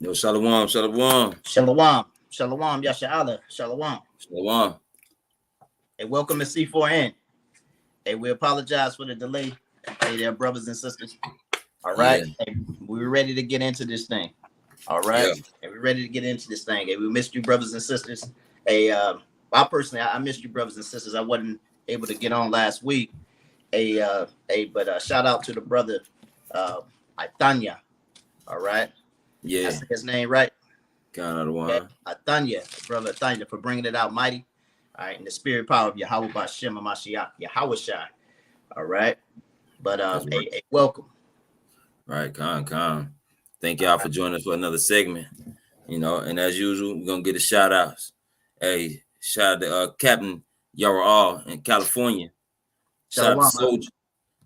Yo, shalom, shalom. Shalom. Shalom, Yasha'Allah. Shalom. Shalom. Hey, welcome to C4N. Hey, we apologize for the delay. Hey there, brothers and sisters. All right. Yeah. Hey, we're ready to get into this thing. All right. Yeah. Hey, we're ready to get into this thing. Hey, we missed you, brothers and sisters. Hey, I personally, I missed you, brothers and sisters. I wasn't able to get on last week. But shout out to the brother, Itanya. All right. Yeah. That's his name, right? Kind of the one. Okay. Itanya, brother Itanya, for bringing it out mighty. All right. In the spirit power of Yahweh Bashem Mashiach, Yahweh Shai. All right. But hey, welcome. Right, Con. Thank y'all for joining us for another segment. You know, and as usual, we're gonna get the shout outs. Hey, shout out to Captain Yaral in California. Shout out to Soldier.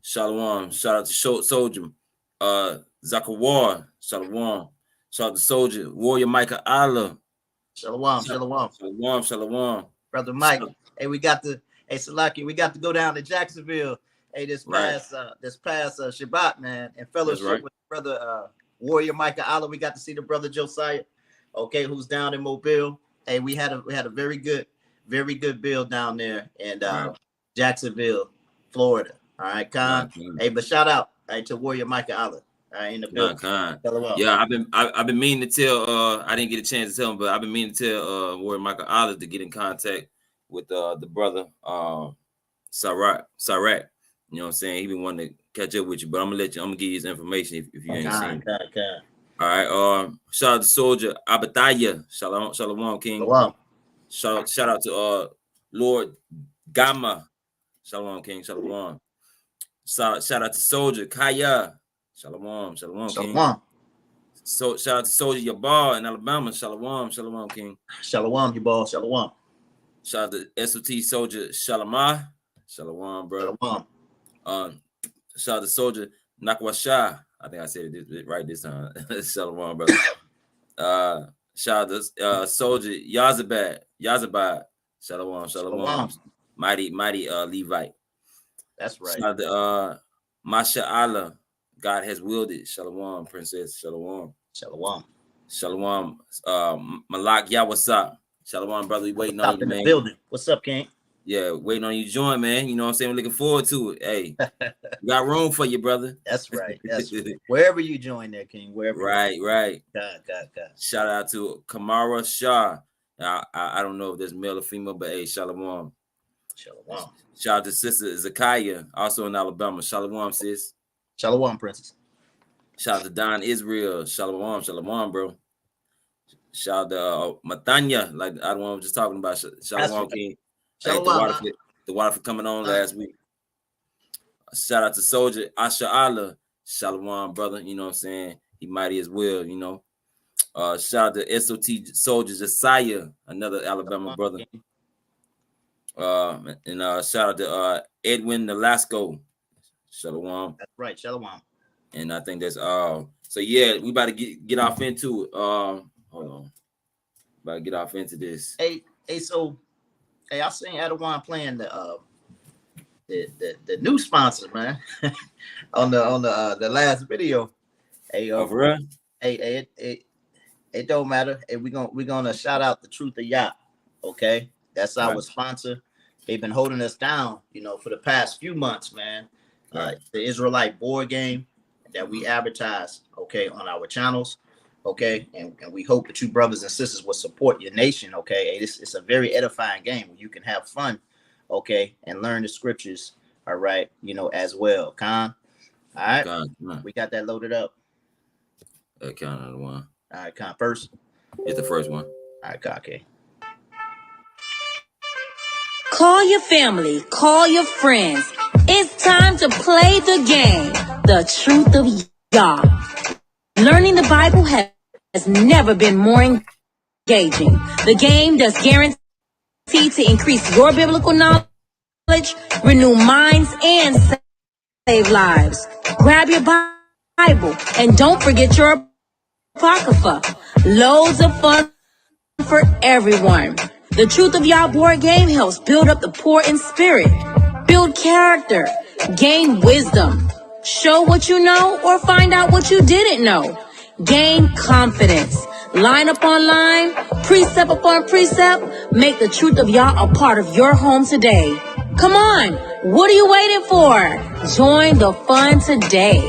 Shalom. Shout out to Soldier. Zakawar. Shalom. Shout out to Soldier. Warrior Micah Allah. Shalom. Brother Mike. Hey, Salaki, we got to go down to Jacksonville. Hey, this past Shabbat, man, and fellowship with brother Warrior Micah Allah. We got to see the brother Josiah, okay, who's down in Mobile. Hey, we had a very good build down there in Jacksonville, Florida. All right, Con. Hey, but shout out to Warrior Micah Allah. In the building. Yeah, I've been meaning to tell. I didn't get a chance to tell him, but I've been meaning to tell Warrior Michael Allah to get in contact with the brother Sarat. You know what I'm saying? He been wanting to catch up with you, but I'm gonna give you his information if you ain't seen it. All right. Shout out to Soldier Abataya. Shalom, King. Shalom. Shout out to Lord Gamma. Shalom, King. Shalom. Shout out to Soldier Kaya. Shalom, King. So shout out to Soldier Yabal in Alabama. Shalom, King. Shalom, Yabal. Shalom. Shout out to SOT Soldier Shalamah. Shalom, bro. Shalom. Shout out to Soldier Nakwasha. I think I said it right this time. Shalom, brother. Shout out to Soldier Yazabad. Shalom. Mighty Levite. That's right. Shout out to Masha Allah. God has willed it. Shalom, princess. Shalom. Malak Yawasap. Shalom, brother. We waiting on you, man. Building. What's up, King? Yeah, waiting on you to join, man. You know what I'm saying? We're looking forward to it. Hey, we got room for you, brother. That's right. Wherever you join there, King. Wherever. Right. God. Shout out to Kamara Shah. I don't know if there's male or female, but hey, shalom. Shout out to Sister Zakaya, also in Alabama. Shalom, sis. Shalom, princess. Shout out to Don Israel. Shalom, bro. Shout out to Matanya, like I don't know, I'm just talking about. Shalom, King. Shalom. The water for coming on last week. Shout out to Soldier Asha Allah. Shalom, brother. You know what I'm saying? He mighty as well, you know. Shout out to SOT Soldier Josiah, another Alabama brother. And shout out to Edwin Nolasco. Shalom. That's right, shalom. And I think that's all. So yeah, we about to get off into it. Hold on. About to get off into this. Hey, I seen Adawan playing the new sponsor, man. on the last video. Hey, for real? Hey, it don't matter. Hey, we're gonna shout out the Truth of Yah. Okay, that's our sponsor. They've been holding us down, you know, for the past few months, man. The Israelite board game that we advertise, okay, on our channels, okay, and we hope that you brothers and sisters will support your nation, okay. It's a very edifying game where you can have fun, okay, and learn the scriptures, all right, you know, as well. Con, all right, Con, we got that loaded up. Con on the one. All right, Con, first. It's the first one. All right, Con, okay. Call your family, call your friends. It's time to play the game, the Truth of Yah. Learning the Bible has never been more engaging. The game that's guaranteed to increase your biblical knowledge, renew minds, and save lives. Grab your Bible and don't forget your Apocrypha. Loads of fun for everyone. The Truth of Yah board game helps build up the poor in spirit, build character, gain wisdom, show what you know, or find out what you didn't know. Gain confidence. Line upon line, precept upon precept, make the truth of Yah a part of your home today. Come on, what are you waiting for? Join the fun today.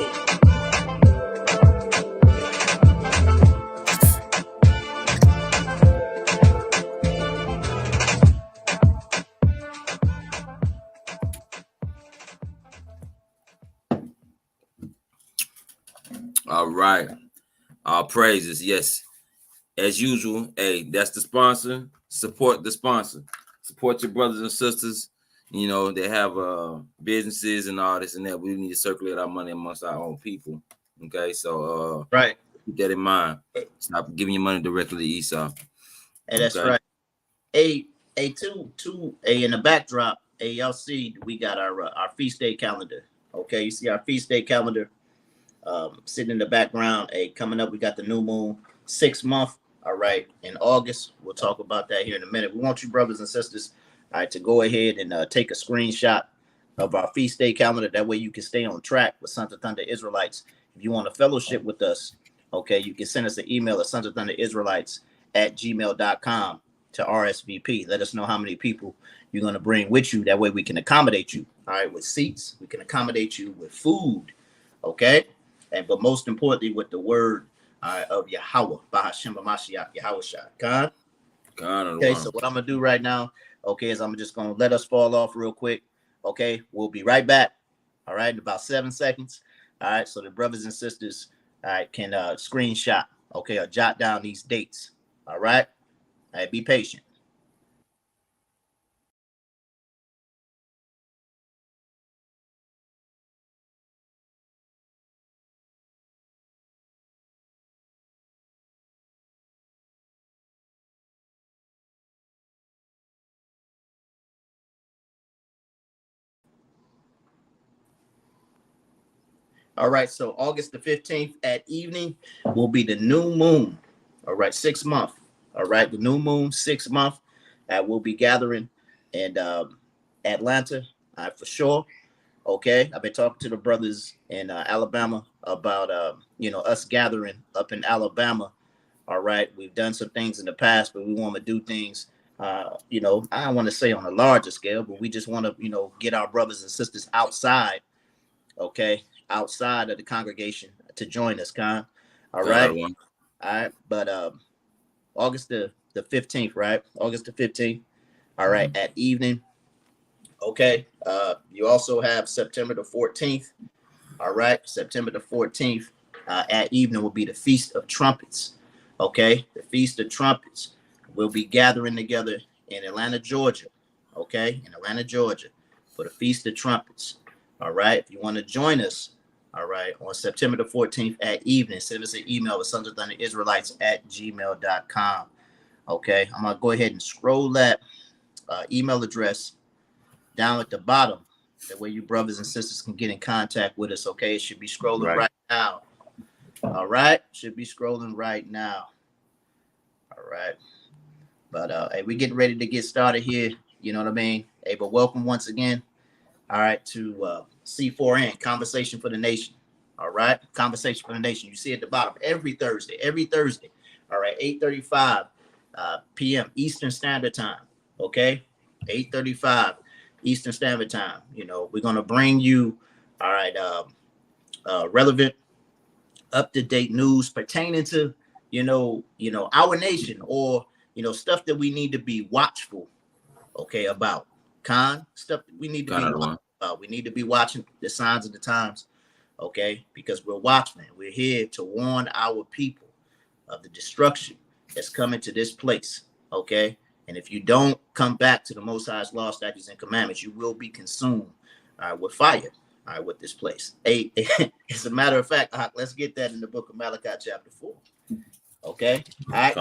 All right. All praises. Yes. As usual, hey, that's the sponsor. Support the sponsor. Support your brothers and sisters. You know, they have businesses and all this and that. We need to circulate our money amongst our own people. Okay, so right. Keep that in mind. Stop giving your money directly to Esau. And that's right. In the backdrop, y'all see we got our feast day calendar. Okay, you see our feast day calendar sitting in the background. Coming up, we got the new moon 6 month. All right, in August, we'll talk about that here in a minute. We want you brothers and sisters, all right, to go ahead and take a screenshot of our feast day calendar. That way you can stay on track with Sons of Thunder Israelites. If you want to fellowship with us, okay, you can send us an email at sonsofthunderisraelites@gmail.com to RSVP. Let us know how many people you're going to bring with you. That way we can accommodate you, all right, with seats. We can accommodate you with food, okay? But most importantly, with the word of Yahweh, Bahashem Mashiach, Yahweh Shah. Okay, so what I'm going to do right now, okay, is I'm just going to let us fall off real quick. Okay, we'll be right back, all right, in about 7 seconds. All right, so the brothers and sisters, all right, can screenshot, okay, or jot down these dates, all right? All right, be patient. All right, so August the 15th at evening will be the new moon. All right, 6 month. All right, the new moon, 6 month. We'll be gathering in Atlanta for sure. Okay, I've been talking to the brothers in Alabama about us gathering up in Alabama. All right, we've done some things in the past, but we want to do things. I don't want to say on a larger scale, but we just want to get our brothers and sisters outside. Okay, outside of the congregation to join us, All right. All right. But August the 15th, right? August the 15th. All right, at evening. Okay. You also have September the 14th. All right. September the 14th at evening will be the Feast of Trumpets. Okay. The Feast of Trumpets. We'll be gathering together in Atlanta, Georgia. Okay. In Atlanta, Georgia for the Feast of Trumpets. All right. If you want to join us, all right, on September the 14th at evening, send us an email at sonsofthunderisraelites@gmail.com. Okay. I'm going to go ahead and scroll that email address down at the bottom. That way you brothers and sisters can get in contact with us. Okay. It should be scrolling right now. All right. Should be scrolling right now. All right. But hey, we're getting ready to get started here. You know what I mean? Hey, but welcome once again. All right, to C4N, Conversation for the Nation. All right, Conversation for the Nation. You see at the bottom every Thursday. All right, 8:35 p.m. Eastern Standard Time. Okay, 8:35 Eastern Standard Time. We're gonna bring you, all right, relevant, up-to-date news pertaining to, our nation, or stuff that we need to be watchful, okay, about. Stuff that we need to be watching about. We need to be watching the signs of the times, okay? Because we're watchmen. We're here to warn our people of the destruction that's coming to this place, okay? And if you don't come back to the Most High's law, statutes, and commandments, you will be consumed with fire, with this place. As a matter of fact, let's get that in the book of Malachi chapter 4, okay? All right,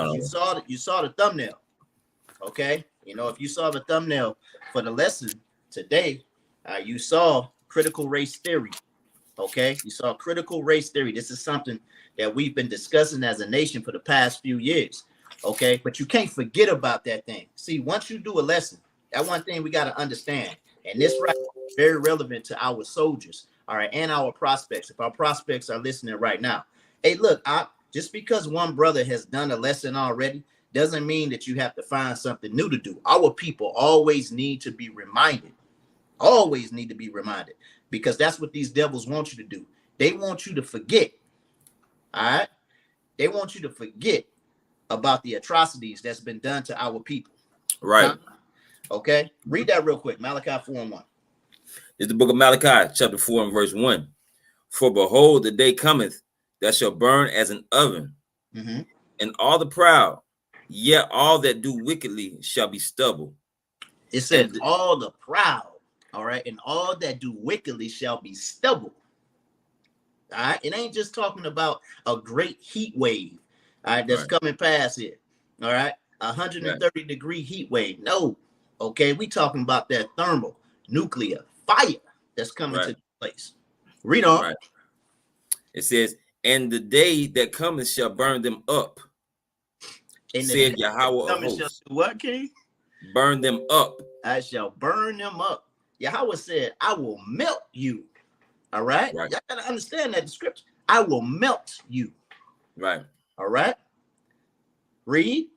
you saw the thumbnail, okay? If you saw the thumbnail for the lesson today, you saw critical race theory. Okay, you saw critical race theory. This is something that we've been discussing as a nation for the past few years. Okay, but you can't forget about that thing. See, once you do a lesson, that one thing we got to understand, and this right is very relevant to our soldiers, all right, and our prospects. If our prospects are listening right now, hey, look, Just because one brother has done a lesson already doesn't mean that you have to find something new to do. Our people always need to be reminded. Always need to be reminded, because that's what these devils want you to do. They want you to forget. All right. They want you to forget about the atrocities that's been done to our people. Right. Okay. Read that real quick. Malachi 4:1. It's the book of Malachi, chapter 4 and verse 1. For behold, the day cometh that shall burn as an oven, and all the proud, yet all that do wickedly shall be stubble. It says all the proud, all right, and all that do wickedly shall be stubble. All right, it ain't just talking about a great heat wave, all right, that's coming past here. All right, 130-degree heat wave. No, okay, we talking about that thermal nuclear fire that's coming to place. Read on. Right. It says, and the day that cometh shall burn them up. And said Yahweh of hosts. What, King? Burn them up. I shall burn them up. Yahweh said, I will melt you. All right? Y'all got to understand that the scripture. I will melt you. Right. All right? Read.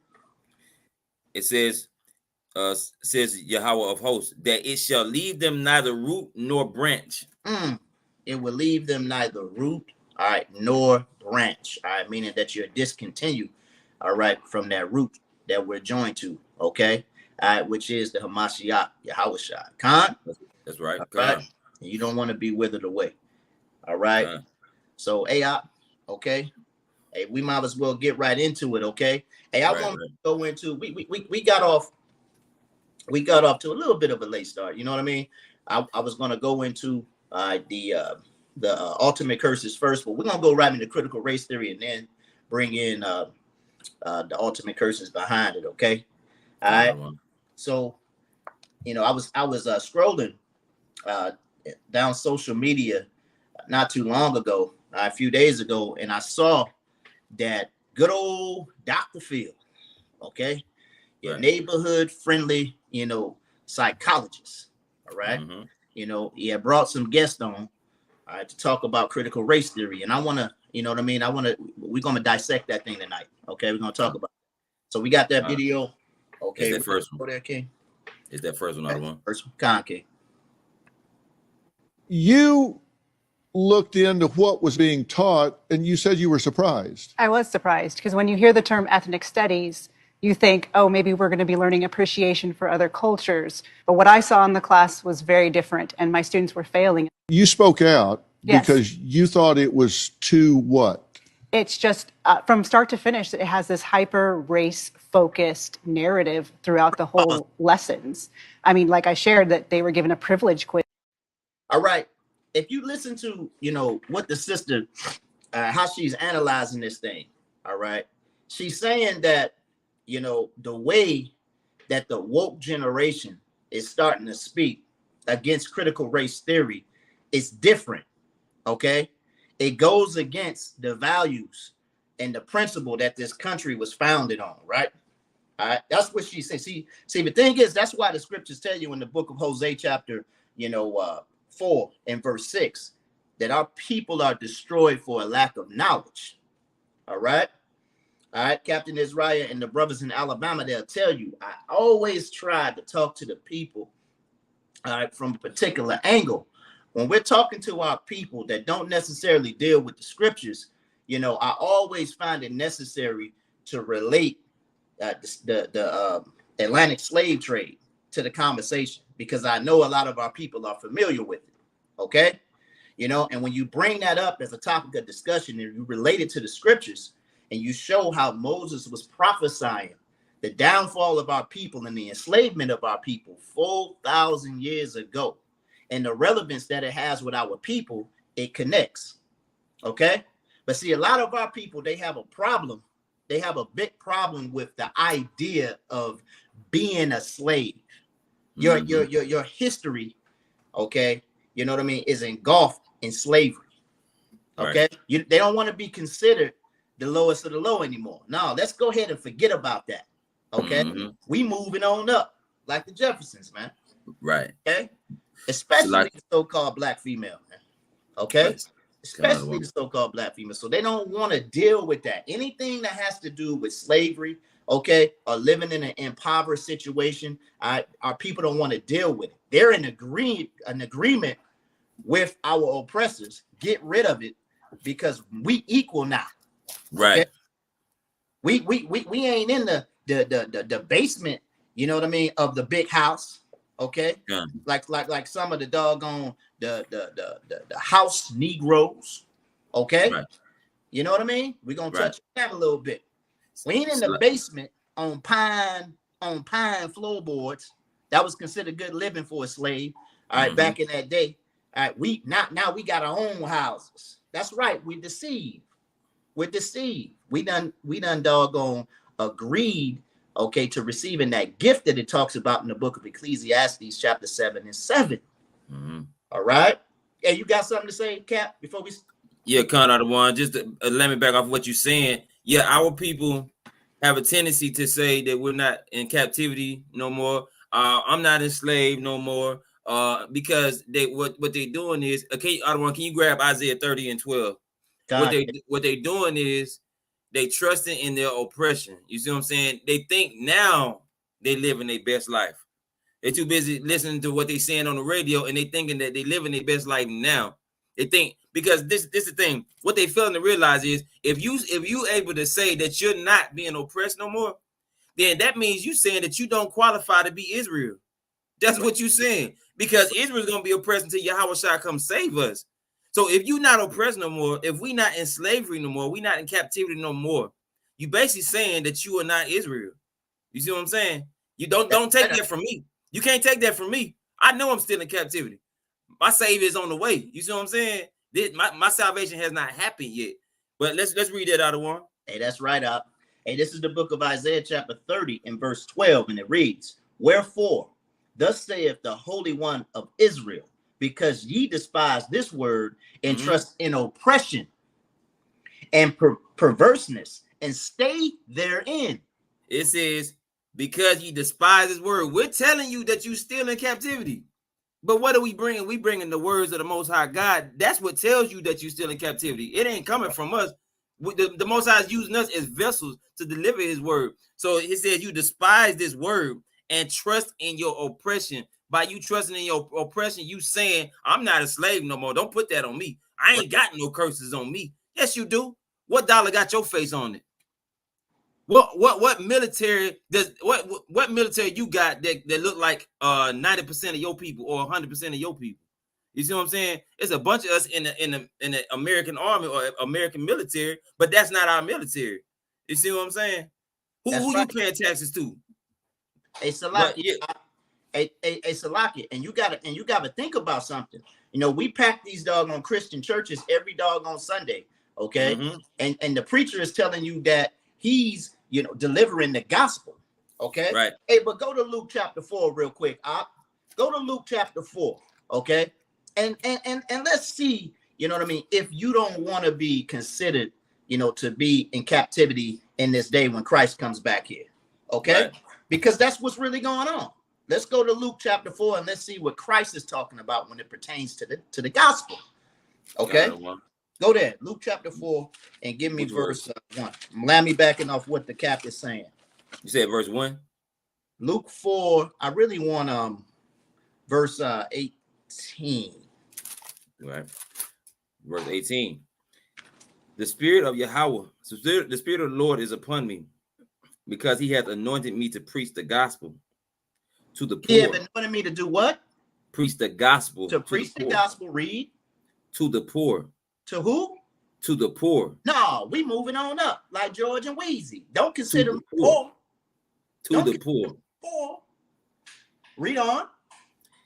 It says Yahweh of hosts, that it shall leave them neither root nor branch. It will leave them neither root, all right, nor branch. All right, meaning that you're discontinued, all right, from that root that we're joined to, okay? All right, which is the Hamashiach, Yahweh Shai. Khan? That's right. Right? And you don't want to be withered away. All right. So, okay. Hey, we might as well get right into it, okay? Hey, I want to go into we got off to a little bit of a late start. You know what I mean? I was gonna go into the ultimate curses first, but we're gonna go right into critical race theory and then bring in the ultimate curses behind it, okay? All right. So, you know, I was scrolling down social media not too long ago, a few days ago, and I saw that good old Dr. Phil, okay, your neighborhood friendly, you know, psychologist, all right. You know, he had brought some guests on, all right, to talk about critical race theory, and I want to, you know what I mean, we're gonna dissect that thing tonight, okay? We're gonna talk about it. So we got that video, okay? Is that first one? Go there, King. Is that first one not the one? First one, Con, King. You looked into what was being taught, and you said you were surprised. I was surprised, because when you hear the term ethnic studies, you think, oh, maybe we're going to be learning appreciation for other cultures. But what I saw in the class was very different, and my students were failing. You spoke out because you thought it was too what? It's just from start to finish, it has this hyper race focused narrative throughout the whole lessons. I mean, like I shared that they were given a privilege quiz. All right. If you listen to, you know, what the sister, how she's analyzing this thing, all right, she's saying that, you know, the way that the woke generation is starting to speak against critical race theory is different, okay? It goes against the values and the principle that this country was founded on, right? All right, that's what she said. See, the thing is, that's why the scriptures tell you in the book of Hosea chapter, 4 and verse 6, that our people are destroyed for a lack of knowledge. All right. Captain Israel and the brothers in Alabama, they'll tell you, I always try to talk to the people, all right, from a particular angle. When we're talking to our people that don't necessarily deal with the scriptures, you know, I always find it necessary to relate the Atlantic slave trade to the conversation, because I know a lot of our people are familiar with it. Okay. You know, and when you bring that up as a topic of discussion and you relate it to the scriptures and you show how Moses was prophesying the downfall of our people and the enslavement of our people 4,000 years ago and the relevance that it has with our people, it connects. Okay. But see, a lot of our people, they have a problem. They have a big problem with the idea of being a slave. Your history, okay, you know what I mean, is engulfed in slavery. Okay, they don't want to be considered the lowest of the low anymore. No, let's go ahead and forget about that. Okay, we moving on up like the Jeffersons, man. Right. Okay, especially the so-called black female, man. Okay, especially the so-called black females. So they don't want to deal with that. Anything that has to do with slavery, okay, or living in an impoverished situation, our people don't want to deal with it. They're in agreement with our oppressors. Get rid of it because we equal now. Right. Okay? We ain't in the basement, you know what I mean, of the big house. Okay. Yeah. Like some of the doggone the house Negroes. Okay. Right. You know what I mean? We're gonna touch that a little bit. We ain't in the basement on pine floorboards. That was considered good living for a slave. All right, back in that day. All right, now we got our own houses. That's right. We deceived. We're deceived. We done doggone agreed, okay, to receiving that gift that it talks about in the book of Ecclesiastes, chapter 7 and 7. All right. Hey, you got something to say, Cap, before we? Yeah, Conrad, one. Just to, let me back off what you're saying. Yeah, our people have a tendency to say that we're not in captivity no more. I'm not enslaved no more. Because what they're doing is, okay, Otto, can you grab Isaiah 30 and 12? What they doing is they trusting in their oppression. You see what I'm saying? They think now they living their best life. They're too busy listening to what they saying on the radio, and they thinking that they living their best life now. They think, because this is the thing. What they failing to realize is if you able to say that you're not being oppressed no more, then that means you saying that you don't qualify to be Israel. That's what you're saying. Because Israel's gonna be oppressed until Yahweh Shai come save us. So if you're not oppressed no more, if we not in slavery no more, we not in captivity no more, you basically saying that you are not Israel. You see what I'm saying? You don't take that from me. You can't take that from me. I know I'm still in captivity. My savior is on the way. You see what I'm saying? My salvation has not happened yet. But let's read that out of one. Hey, that's right out. Hey, this is the book of Isaiah chapter 30 and verse 12, and it reads, "Wherefore, thus saith the Holy One of Israel, because ye despise this word and trust in oppression and perverseness and stay therein." It says, because ye despise his word. We're telling you that you still in captivity. But what are we bringing? We bringing the words of the Most High God. That's what tells you that you're still in captivity. It ain't coming from us. The Most High is using us as vessels to deliver his word. So it says you despise this word and trust in your oppression. By you trusting in your oppression, you saying, I'm not a slave no more. Don't put that on me. I ain't got no curses on me. Yes, you do. What dollar got your face on it? What military does what military you got that look like 90% of your people or 100% of your people? You see what I'm saying? It's a bunch of us in the American army or American military, but that's not our military. You see what I'm saying? Who you paying taxes to? Hey, Salaki, hey, Salaki, and you gotta think about something. You know, we pack these doggone Christian churches every doggone Sunday, okay? And the preacher is telling you that he's, you know, delivering the gospel, okay? Right. Hey, but go to Luke chapter 4 real quick. Go to Luke chapter 4, okay? And let's see, you know what I mean, if you don't want to be considered, you know, to be in captivity in this day when Christ comes back here, okay? Right. Because that's what's really going on. Let's go to Luke chapter 4 and let's see what Christ is talking about when it pertains to the gospel, okay? Go there, Luke chapter 4, and give me verse 1. Allow me backing off what the cap is saying. You said verse 1? Luke 4, I really want verse 18. Right. Verse 18. The spirit of Yahweh, the spirit of the Lord is upon me, because he hath anointed me to preach the gospel to the poor. He hath anointed me to do what? Preach the gospel. To preach the gospel, read. To the poor. To who? To the poor. No, we moving on up like George and Wheezy. Don't consider them poor. To the poor. Poor. Read on.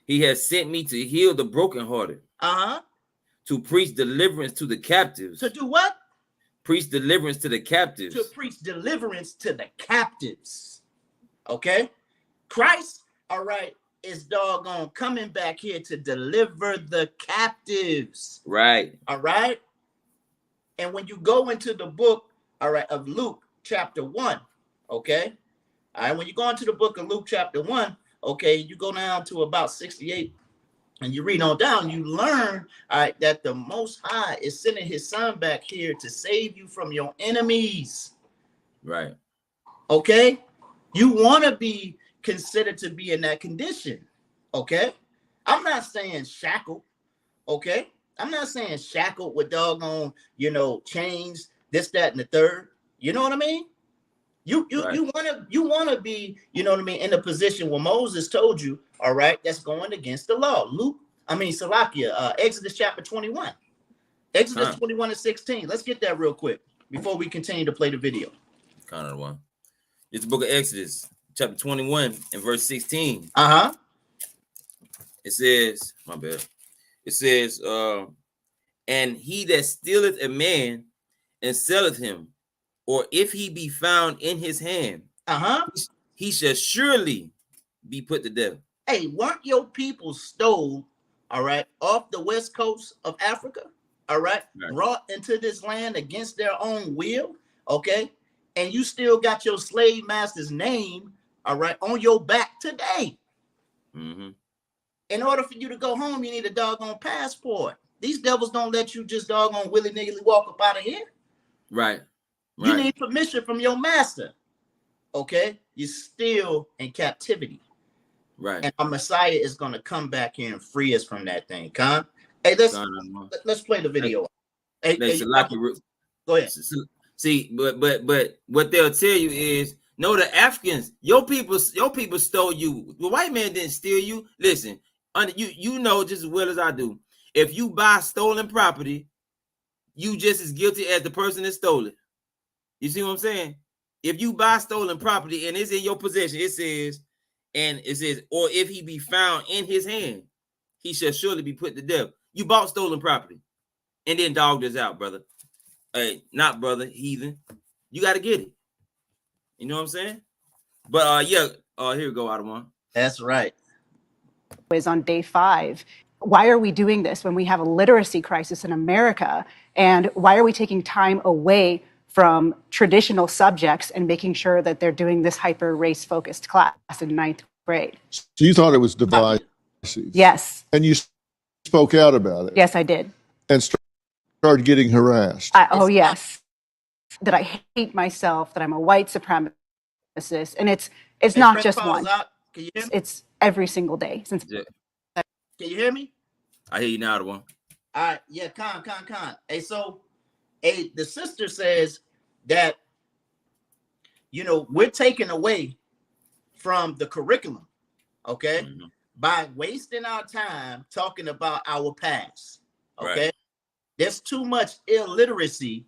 He has sent me to heal the brokenhearted. To preach deliverance to the captives. To do what? Preach deliverance to the captives. To preach deliverance to the captives. Okay? Christ, all right, is doggone coming back here to deliver the captives. Right. All right? And when you go into the book, all right, of Luke chapter 1, okay? All right, when you go into the book of Luke chapter 1, okay, you go down to about 68, And you read on down, you learn, all right, that the Most High is sending his son back here to save you from your enemies. Right. Okay? You want to be considered to be in that condition. Okay? I'm not saying shackled. Okay? I'm not saying shackled with doggone, chains, this, that, and the third. You know what I mean? You want to be, in a position where Moses told you, all right, that's going against the law. Salakia, Exodus chapter 21. Exodus 21 and 16. Let's get that real quick before we continue to play the video. Connor one. It's the book of Exodus, chapter 21 and verse 16. Uh-huh. It says, my bad. It says, and he that stealeth a man and selleth him, or if he be found in his hand, he shall surely be put to death. Hey, weren't your people stole, all right, off the west coast of Africa, all right, brought into this land against their own will, okay? And you still got your slave master's name, all right, on your back today. Mm-hmm. In order for you to go home, you need a doggone passport. These devils don't let you just doggone willy-nilly walk up out of here. Right. You need permission from your master. Okay? You're still in captivity. Right. And our Messiah is going to come back here and free us from that thing. Con? Hey, let's play the video. Hey, go ahead. See, but what they'll tell you is, no, the Africans, your people stole you. The white man didn't steal you. Listen, you know just as well as I do. If you buy stolen property, you just as guilty as the person that stole it. You see what I'm saying? If you buy stolen property and it's in your possession, it says, or if he be found in his hand, he shall surely be put to death. You bought stolen property and then dogged us out, brother. Hey, not brother, heathen. You got to get it. You know what I'm saying? But here we go, Adawan. That's right. Is on day 5. Why are we doing this when we have a literacy crisis in America? And why are we taking time away from traditional subjects and making sure that they're doing this hyper race focused class in 9th grade? So you thought it was divisive? Yes. And you spoke out about it? Yes, I did. And started getting harassed? Yes. That I hate myself, that I'm a white supremacist. And it's not just one. Can you hear me? It's every single day. Can you hear me? I hear you now, the one. All right, yeah, con. Hey, so the sister says that, we're taking away from the curriculum, okay, by wasting our time talking about our past, okay? Right. There's too much illiteracy,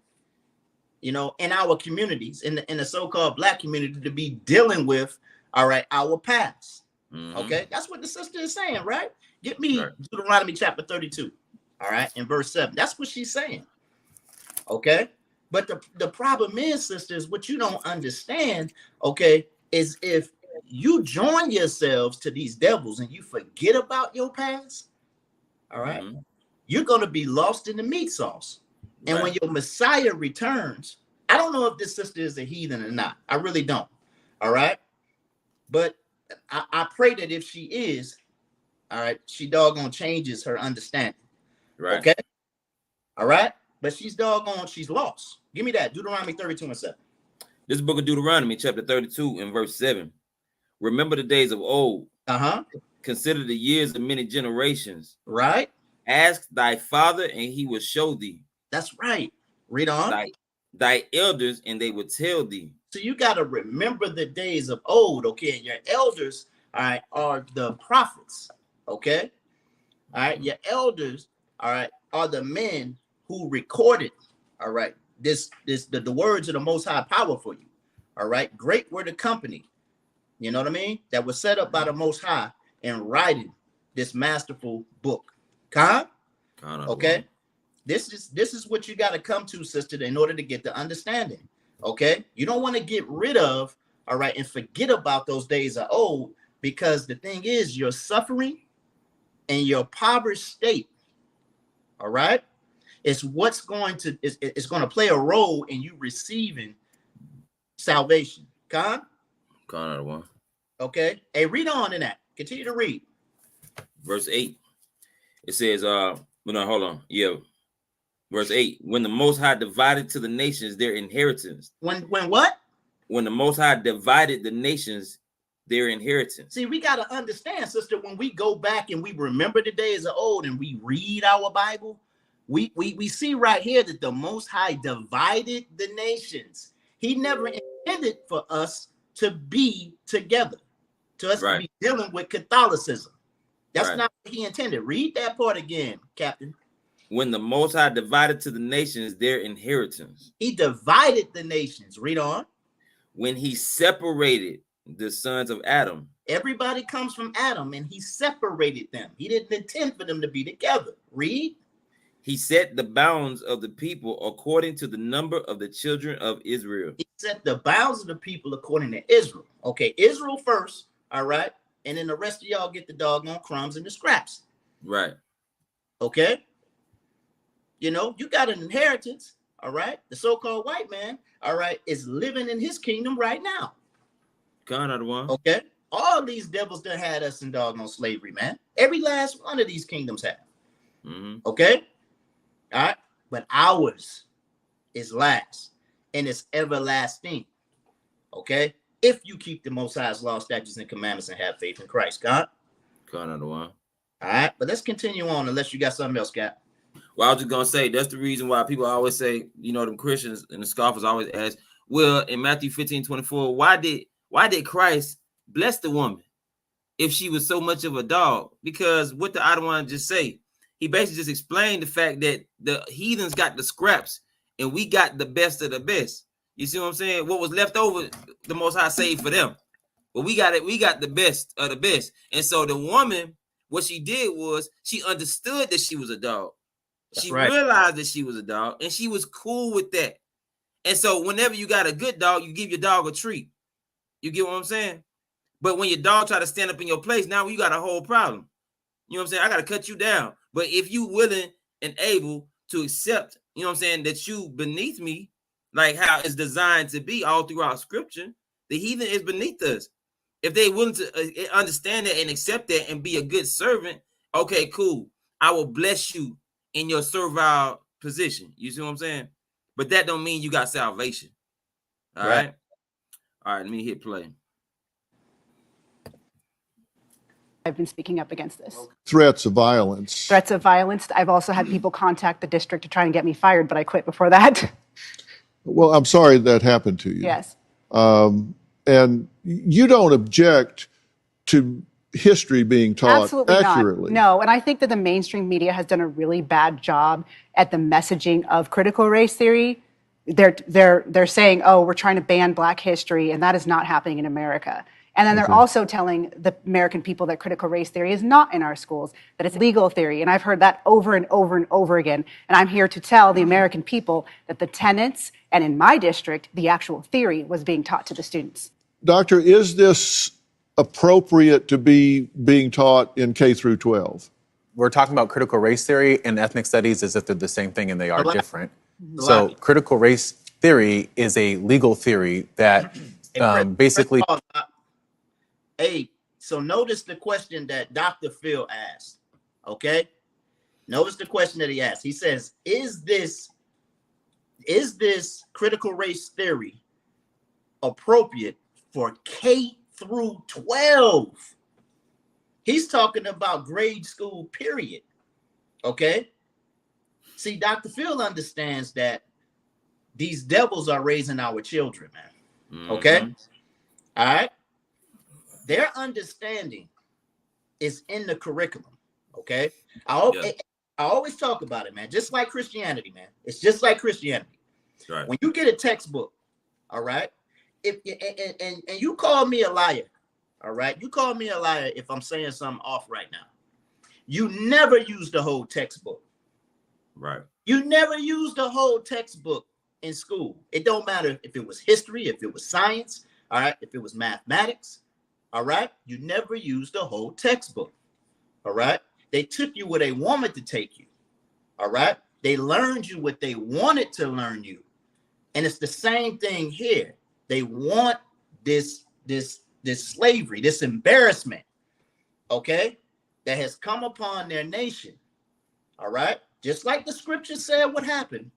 in our communities, in the so-called Black community, to be dealing with, all right, our past, okay? That's what the sister is saying, right? Get me Deuteronomy chapter 32, all right, in verse 7. That's what she's saying, okay? But the problem is, sisters, what you don't understand, okay, is if you join yourselves to these devils and you forget about your past, all right, you're going to be lost in the meat sauce. And when your Messiah returns, I don't know if this sister is a heathen or not. I really don't, all right? But I pray that if she is, all right, she doggone changes her understanding. Right. Okay. All right. But she's lost. Give me that. Deuteronomy 32 and 7. This book of Deuteronomy, chapter 32 and verse 7. Remember the days of old. Consider the years of many generations. Right. Ask thy father, and he will show thee. That's right. Read on. Thy elders, and they will tell thee. So you got to remember the days of old, okay? And your elders, all right, are the prophets. Okay. All right. Your elders, all right, are the men who recorded, all right, the words of the Most High power for you. All right. Great were the company, you know what I mean, that was set up by the Most High in writing this masterful book. Okay. This is what you got to come to, sister, in order to get the understanding. Okay. You don't want to get rid of, all right, and forget about those days of old, because the thing is, you're suffering and your impoverished state, all right, is what's going to play a role in you receiving salvation. One. Okay. Hey, read on in that. Continue to read. Verse 8. It says, well, no, hold on. Yeah. Verse 8. When the Most High divided to the nations their inheritance. When what? When the Most High divided the nations their inheritance. See, we got to understand, sister, when we go back and we remember the days of old and we read our Bible, we see right here that the Most High divided the nations. He never intended for us to be together, to us to be dealing with Catholicism. That's not what he intended. Read that part again, Captain. When the Most High divided to the nations their inheritance. He divided the nations. Read on. When he separated the sons of Adam. Everybody comes from Adam, and he separated them. He didn't intend for them to be together. Read. He set the bounds of the people according to the number of the children of Israel. He set the bounds of the people according to Israel. Okay, Israel first, all right? And then the rest of y'all get the doggone crumbs and the scraps. Right. Okay? You know, you got an inheritance, all right? The so-called white man, all right, is living in his kingdom right now. One. Okay? All these devils that had us in doggone slavery, man. Every last one of these kingdoms have. Okay? All right? But ours is last, and it's everlasting. Okay? If you keep the Most High's law, statutes, and commandments and have faith in Christ. God? One. All right? But let's continue on unless you got something else, Cap. Well, I was just going to say, that's the reason why people always say, you know, them Christians and the scoffers always ask, well, in Matthew 15:24, why did Christ bless the woman if she was so much of a dog? Because what the I don't want to just say, he basically just explained the fact that the heathens got the scraps and we got the best of the best. You see what I'm saying? What was left over, the Most High saved for them. But we got it. We got the best of the best. And so the woman, what she did was she understood that she was a dog. She realized that she was a dog, and she was cool with that. And so whenever you got a good dog, you give your dog a treat. You get what I'm saying? But when your dog try to stand up in your place, now you got a whole problem. You know what I'm saying? I got to cut you down. But if you willing and able to accept, you know what I'm saying, that you beneath me, like how it's designed to be all throughout scripture, the heathen is beneath us. If they willing to understand that and accept that and be a good servant, okay, cool. I will bless you in your servile position. You see what I'm saying? But that don't mean you got salvation. All right. All right, let me hit play. I've been speaking up against this. Threats of violence. Threats of violence. I've also had people contact the district to try and get me fired, but I quit before that. Well, I'm sorry that happened to you. Yes. And you don't object to history being taught Absolutely accurately. Not. No, and I think that the mainstream media has done a really bad job at the messaging of critical race theory. They're saying, oh, we're trying to ban Black history, and that is not happening in America. And then they're also telling the American people that critical race theory is not in our schools, that it's legal theory. And I've heard that over and over and over again. And I'm here to tell the American people that the tenets, and in my district, the actual theory was being taught to the students. Doctor, is this appropriate to be being taught in K through 12? We're talking about critical race theory and ethnic studies as if they're the same thing, and they are different. So critical race theory is a legal theory that basically... Hey, so notice the question that Dr. Phil asked, okay? Notice the question that he asked. He says, is this critical race theory appropriate for K through 12? He's talking about grade school, period. Okay? See, Dr. Phil understands that these devils are raising our children, man. Okay? All right? Their understanding is in the curriculum. Okay? I always talk about it, man. Just like Christianity, man. It's just like Christianity. Right. When you get a textbook, all right? If and you call me a liar, all right? You call me a liar if I'm saying something off right now. You never use the whole textbook. Right. You never use the whole textbook in school. It don't matter if it was history, if it was science, all right, if it was mathematics, all right? You never use the whole textbook, all right? They took you where they wanted to take you, all right? They learned you what they wanted to learn you. And it's the same thing here. They want this slavery, this embarrassment, okay, that has come upon their nation, All right. Just like the scripture said what happened.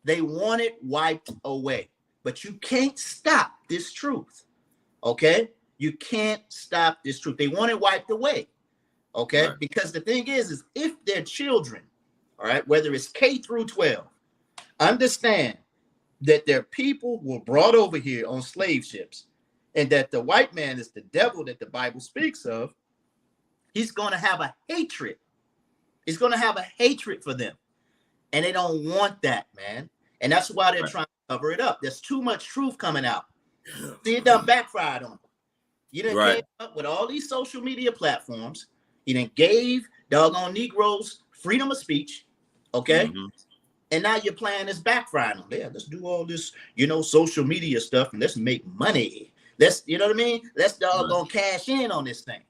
They want it wiped away. But you can't stop this truth. Okay? You can't stop this truth. They want it wiped away. Okay? Right. Because the thing is if their children, all right, whether it's K through 12, understand that their people were brought over here on slave ships, and that the white man is the devil that the Bible speaks of, he's going to have a hatred. He's going to have a hatred for them. And they don't want that, man. And that's why they're trying to cover it up. There's too much truth coming out. See, it done backfired on them. You done came up with all these social media platforms. You done gave doggone Negroes freedom of speech. Okay? Mm-hmm. And now you're playing this backfire on them. Yeah, let's do all this, social media stuff, and let's make money. Let's, you know what I mean? Let's doggone cash in on this thing.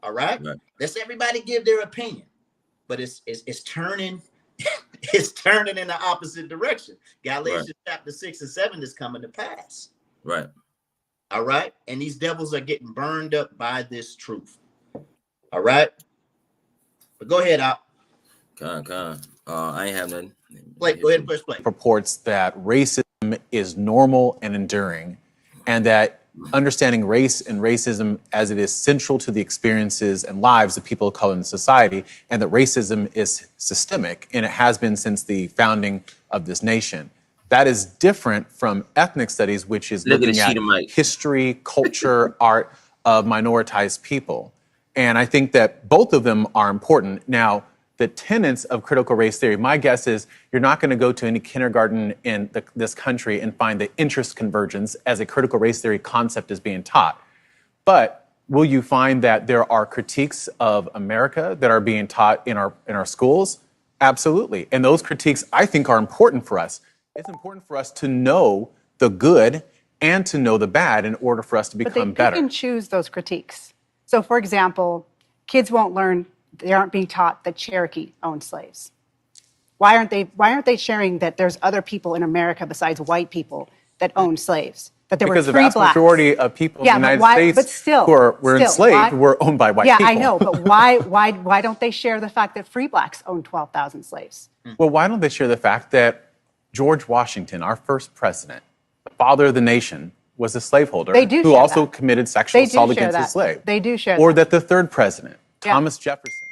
All right? Let's everybody give their opinion. But it's turning, it's turning in the opposite direction. Galatians chapter 6 and 7 is coming to pass. Right. All right. And these devils are getting burned up by this truth. All right. But go ahead, Al. I ain't have nothing. Go ahead and push play. Reports that racism is normal and enduring, and that understanding race and racism as it is central to the experiences and lives of people of color in society, and that racism is systemic, and it has been since the founding of this nation. That is different from ethnic studies, which is looking at history, culture, art of minoritized people. And I think that both of them are important. Now, the tenets of critical race theory, my guess is you're not going to go to any kindergarten in this country and find the interest convergence as a critical race theory concept is being taught. But will you find that there are critiques of America that are being taught in our schools? Absolutely. And those critiques, I think, are important for us. It's important for us to know the good and to know the bad in order for us to become better. But they pick and choose those critiques. So, for example, kids won't learn. They aren't being taught that Cherokee owned slaves. Why aren't they sharing that there's other people in America besides white people that owned slaves? That there because were free the vast blacks. Majority of people in the United States who were enslaved were owned by white people. Yeah, I know, but why don't they share the fact that free blacks owned 12,000 slaves? Well, why don't they share the fact that George Washington, our first president, the father of the nation, was a slaveholder who also committed sexual assault against a slave? They do share Or that the third president, Thomas Jefferson,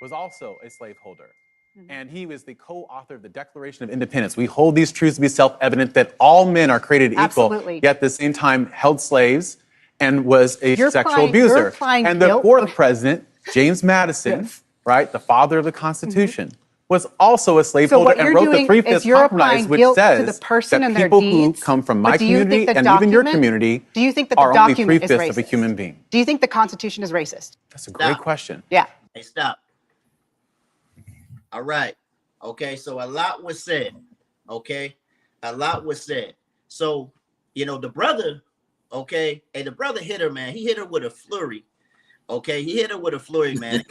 was also a slaveholder. Mm-hmm. And he was the co-author of the Declaration of Independence. We hold these truths to be self-evident that all men are created equal, yet at the same time held slaves and was a sexual abuser. And the fourth president, James Madison, right, the father of the Constitution, was also a slaveholder and wrote the Three-Fifths Compromise, which says that people who come from my community and even your community are only three-fifths of a human being. Do you think the Constitution is racist? That's a great question. Yeah. Hey, stop. All right. Okay. So a lot was said. Okay. A lot was said. So, the brother, okay. And the brother hit her, man. He hit her with a flurry. Okay. He hit her with a flurry, man.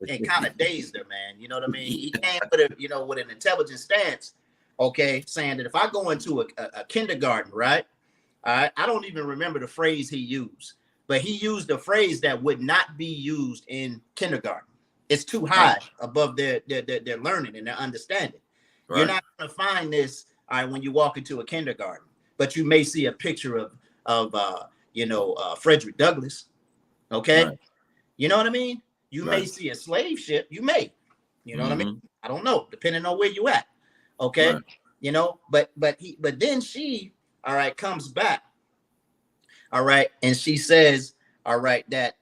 And kind of dazed her, man. You know what I mean? He came with an intelligent stance. Okay. Saying that if I go into a kindergarten, right? All right. I don't even remember the phrase he used, but he used a phrase that would not be used in kindergarten. It's too high above their learning and their understanding. Right. You're not going to find this when you walk into a kindergarten, but you may see a picture of Frederick Douglass. Okay. Right. You know what I mean? You may see a slave ship. You may, what I mean? I don't know, depending on where you at. Okay. Right. But then she, comes back. All right. And she says, that,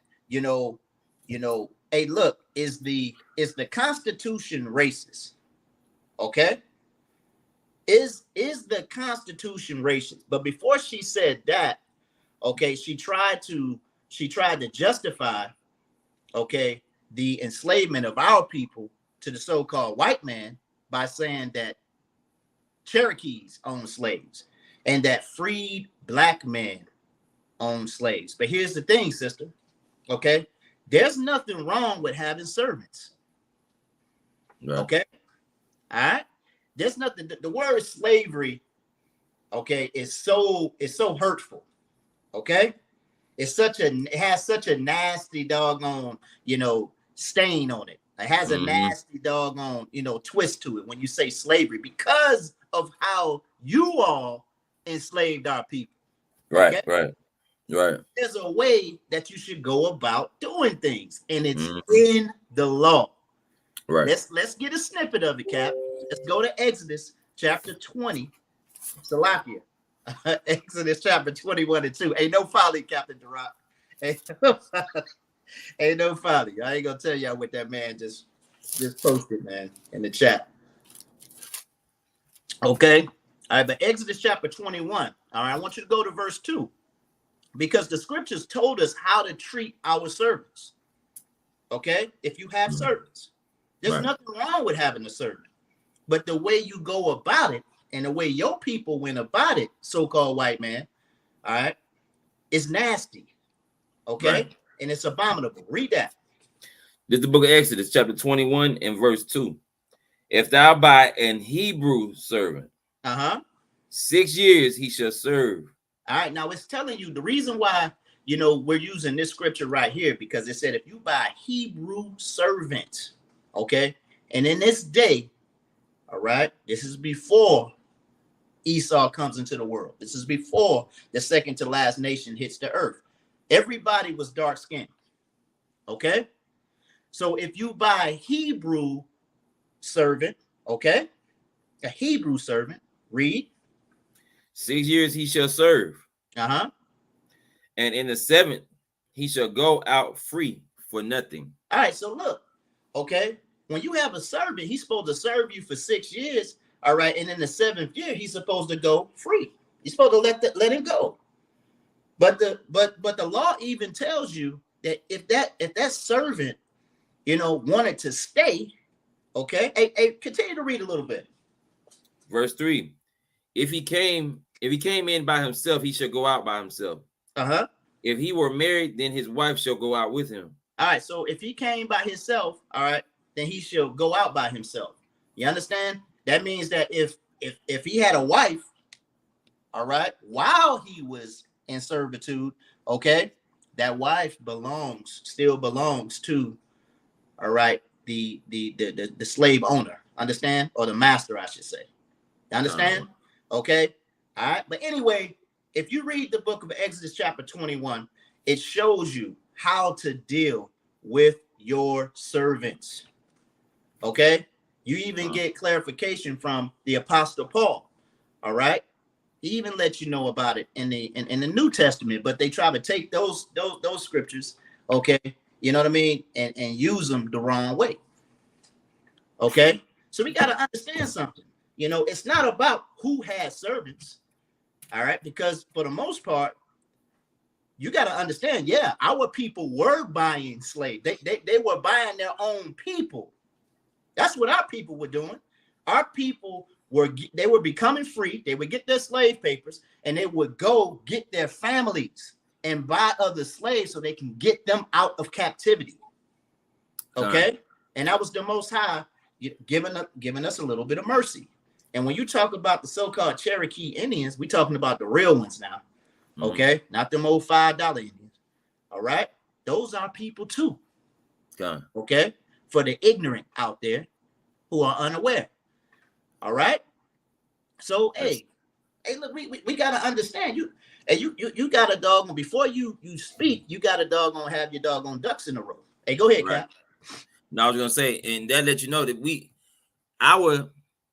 hey, look, is the Constitution racist? Okay. Is the Constitution racist? But before she said that, okay, she tried to justify, okay, the enslavement of our people to the so-called white man by saying that Cherokees own slaves and that freed black men own slaves. But here's the thing, sister. Okay. There's nothing wrong with having servants. Right. Okay. All right. There's nothing. The word slavery, okay, is so hurtful. Okay. It has such a nasty doggone, stain on it. It has a nasty doggone, twist to it when you say slavery because of how you all enslaved our people. Right, okay? right. There's a way that you should go about doing things, and it's in the law. Right. Let's get a snippet of it, Cap. Let's go to Exodus chapter 20. Salakia. Exodus chapter 21 and 2. Ain't no folly, Captain Durant. Ain't no folly. I ain't gonna tell y'all what that man just posted, man, in the chat. Okay. All right, but Exodus chapter 21. All right, I want you to go to verse 2. Because the scriptures told us how to treat our servants. Okay? If you have servants. There's nothing wrong with having a servant. But the way you go about it and the way your people went about it, so-called white man, all right, is nasty. Okay? Right. And it's abominable. Read that. This is the book of Exodus, chapter 21 and verse 2. If thou buy an Hebrew servant, 6 years he shall serve. All right, now it's telling you the reason why, we're using this scripture right here, because it said if you buy a Hebrew servant, okay, and in this day, all right, this is before Esau comes into the world. This is before the second to last nation hits the earth. Everybody was dark skinned, okay? So if you buy a Hebrew servant, okay, a Hebrew servant, read. 6 years he shall serve. And in the 7th, he shall go out free for nothing. All right, so look, okay, when you have a servant, he's supposed to serve you for 6 years, all right, and in the 7th year, he's supposed to go free. He's supposed to let him go. But the law even tells you that if that servant, wanted to stay, okay, hey, continue to read a little bit. Verse 3. If he came in by himself, he shall go out by himself. If he were married, then his wife shall go out with him. All right, so if he came by himself, all right, then he shall go out by himself. You understand? That means that if he had a wife, all right, while he was in servitude, okay, that wife still belongs to, all right, the slave owner. Understand? Or the master, I should say. You understand? Okay. All right. But anyway, if you read the book of Exodus chapter 21, it shows you how to deal with your servants. Okay. You even get clarification from the Apostle Paul. All right. He even lets you know about it in the New Testament, but they try to take those scriptures, okay, you know what I mean, and use them the wrong way. Okay. So we got to understand something. It's not about who has servants, all right? Because for the most part, you got to understand, our people were buying slaves. They were buying their own people. That's what our people were doing. Our people were becoming free. They would get their slave papers, and they would go get their families and buy other slaves so they can get them out of captivity. Okay? And that was the Most High giving us a little bit of mercy. And when you talk about the so-called Cherokee Indians, we're talking about the real ones now, okay? Not them old $5 Indians, all right? Those are people too, okay? For the ignorant out there who are unaware, all right? So, hey, look, we got to understand, you got a doggone, before you speak, you got to doggone have your doggone ducks in a row. Hey, go ahead, Cap. No, I was going to say, and that let you know that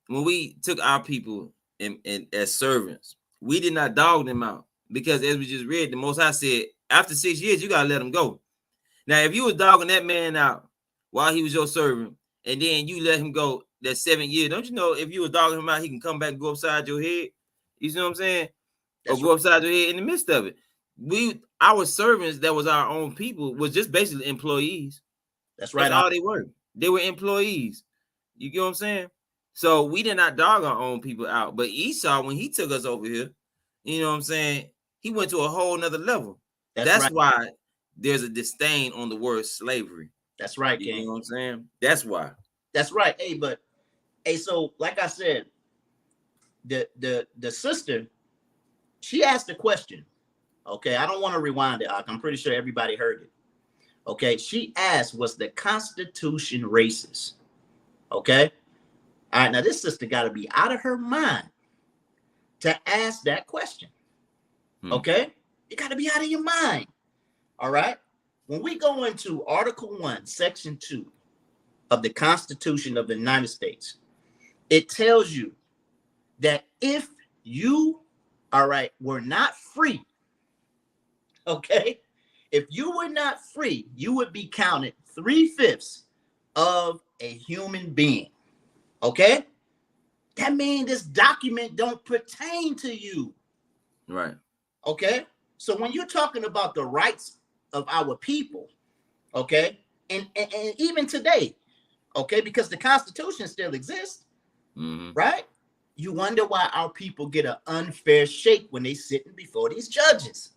when we took our people and as servants, we did not dog them out, because as we just read, the Most High said, after 6 years, you got to let them go. Now, if you was dogging that man out while he was your servant, and then you let him go that 7th year, don't you know if you was dogging him out, he can come back and go upside your head? You see what I'm saying? Or go upside your head in the midst of it. Our servants that was our own people was just basically employees. That's right. That's all they were. They were employees. You get what I'm saying? So we did not dog our own people out. But Esau, when he took us over here, you know what I'm saying, he went to a whole nother level. That's right. Why there's a disdain on the word slavery. That's right, you gang. know what I'm saying? That's why. That's right. So like I said, the sister, she asked a question. Okay, I don't want to rewind it. I'm pretty sure everybody heard it. Okay, she asked, was the Constitution racist? Okay. All right, now this sister got to be out of her mind to ask that question. Okay, you got to be out of your mind. All right. When we go into Article 1, Section 2 of the Constitution of the United States, it tells you that if you, all right, were not free, okay, if you were not free, you would be counted 3/5 of a human being. Okay, that means this document don't pertain to you. Right. Okay, so when you're talking about the rights of our people, okay, and even today, okay, because the Constitution still exists, right? You wonder why our people get an unfair shake when they sitting before these judges.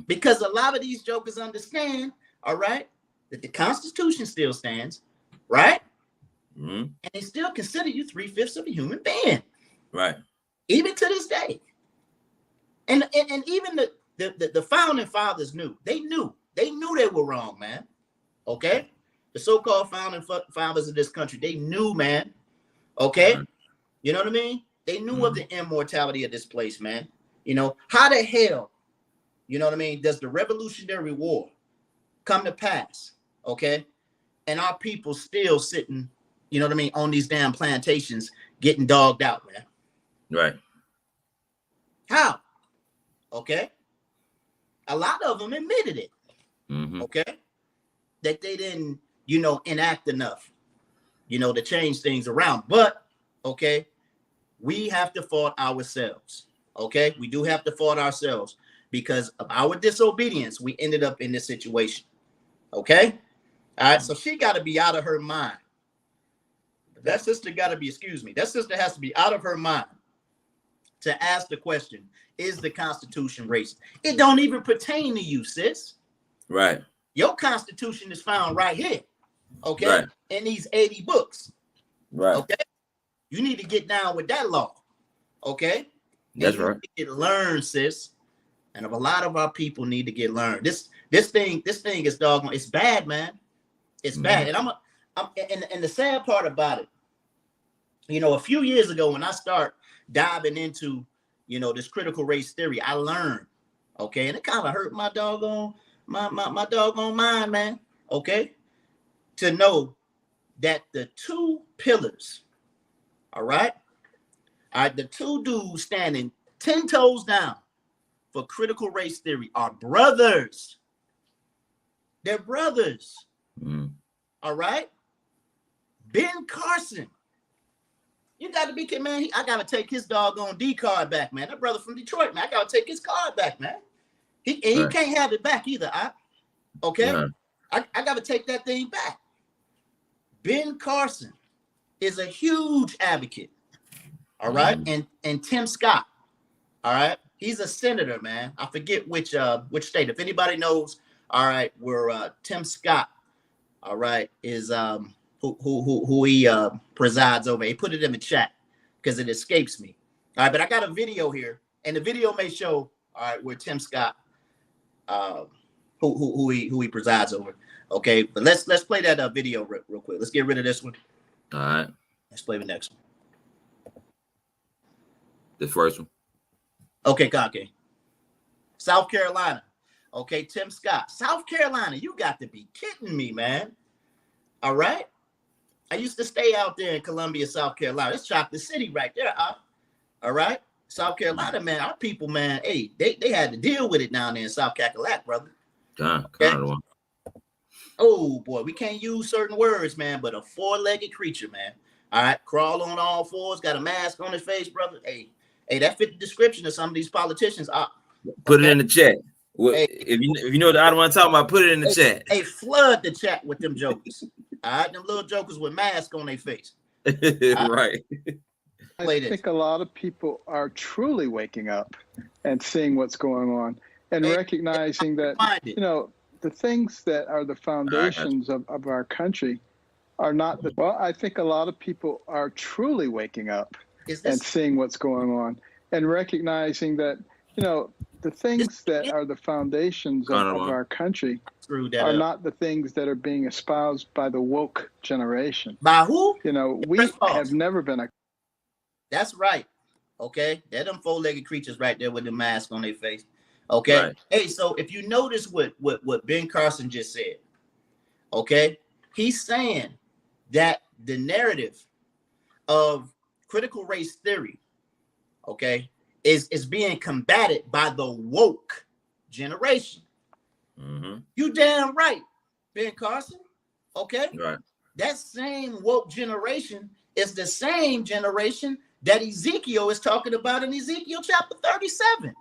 Because a lot of these jokers understand, all right, that the Constitution still stands, right? And they still consider you 3/5 of a human being, right? Even to this day. And even the founding fathers knew. They knew they were wrong, man. Okay, the so-called founding fathers of this country, they knew, man. Okay, you know what I mean? They knew of the immortality of this place, man. You know, how the hell, you know what I mean, does the Revolutionary War come to pass? Okay, and our people still sitting, you know what I mean, on these damn plantations getting dogged out, man. Right. How? Okay. A lot of them admitted it. Okay. That they didn't, you know, enact enough, you know, to change things around. But, okay, we have to fault ourselves. Okay. We do have to fault ourselves because of our disobedience. We ended up in this situation. Okay. All right. So she got to be out of her mind. That sister got to be, excuse me, that sister has to be out of her mind to ask the question, is the Constitution racist? It don't even pertain to you, sis. Right. Your Constitution is found right here, okay, right. in these 80 books. Right. Okay. You need to get down with that law. Okay. That's right. You need to learn, sis. And a lot of our people need to get learned. This thing is doggone, it's bad, man. It's bad. And the sad part about it, you know, a few years ago when I start diving into, you know, this critical race theory, I learned, okay, and it kind of hurt my doggone mind, man, okay, to know that the two pillars, all right, the two dudes standing 10 toes down for critical race theory are brothers. They're brothers. All right. Ben Carson. You got to be kidding, man. I got to take his doggone D card back, man. That brother from Detroit, man. I got to take his card back, man. He can't have it back either. Okay. Yeah. I got to take that thing back. Ben Carson is a huge advocate. All right. And Tim Scott. All right. He's a senator, man. I forget which state. If anybody knows, all right, where Tim Scott, all right, is who he presides over. He put it in the chat because it escapes me. All right, but I got a video here, and the video may show, all right, where Tim Scott, who he presides over. Okay, but let's play that video real quick. Let's get rid of this one. All right. Let's play the next one. The first one. Okay, Kake. South Carolina. Okay, Tim Scott. South Carolina, you got to be kidding me, man. All right. I used to stay out there in Columbia, South Carolina. That's Chocolate City right there. All right. South Carolina, man, our people, man, hey, they had to deal with it down there in South Cackalack, brother. Okay? Oh, boy, we can't use certain words, man, but a four-legged creature, man. All right. Crawl on all fours, got a mask on his face, brother. Hey, that fit the description of some of these politicians. Put it in the chat. Well, hey, if you know what I don't want to talk about, put it in the chat. Hey, flood the chat with them jokers. All right, them little jokers with masks on their face. Right. I think a lot of people are truly waking up and seeing what's going on and recognizing that, you know, the things that are the foundations of our country are not the, well, I think a lot of people are truly waking up and seeing what's going on and recognizing that, you know, the things that are the foundations of our country screwed that are up. not the things that are being espoused by the woke generation. By who? You know, we have never been a. That's right. Okay, they're them four-legged creatures right there with the mask on their face. Okay. Right. Hey, so if you notice what Ben Carson just said, okay, he's saying that the narrative of critical race theory, okay, is being combated by the woke generation. Mm-hmm. You damn right, Ben Carson. Okay. Right. That same woke generation is the same generation that Ezekiel is talking about in Ezekiel chapter 37.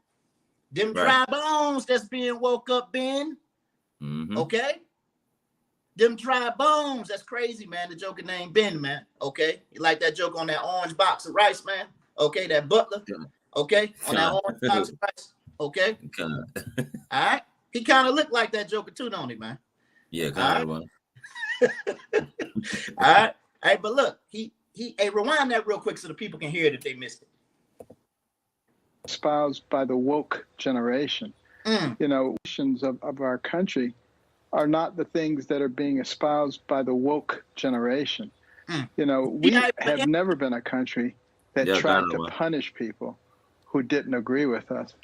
Them dry bones that's being woke up, Ben. Mm-hmm. Okay. Them dry bones. That's crazy, man. The joker named Ben, man. Okay. You like that joke on that orange box of rice, man? Okay. That butler. Okay. On that orange box of rice. Okay. All right. He kind of looked like that joker too, don't he, man? Yeah, kind of. All right. Hey, but look, hey, rewind that real quick so the people can hear it if they missed it. Espoused by the woke generation. You know, of our country are not the things that are being espoused by the woke generation. You know, we have never been a country that tried to punish people who didn't agree with us.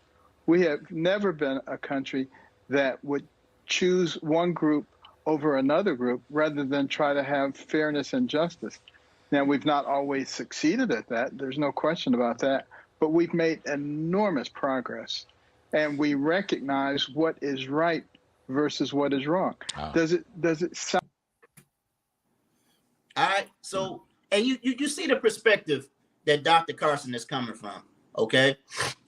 We have never been a country that would choose one group over another group rather than try to have fairness and justice. Now, we've not always succeeded at that. There's no question about that. But we've made enormous progress. And we recognize what is right versus what is wrong. Oh. Does it sound? All right. So, and you see the perspective that Dr. Carson is coming from. Okay.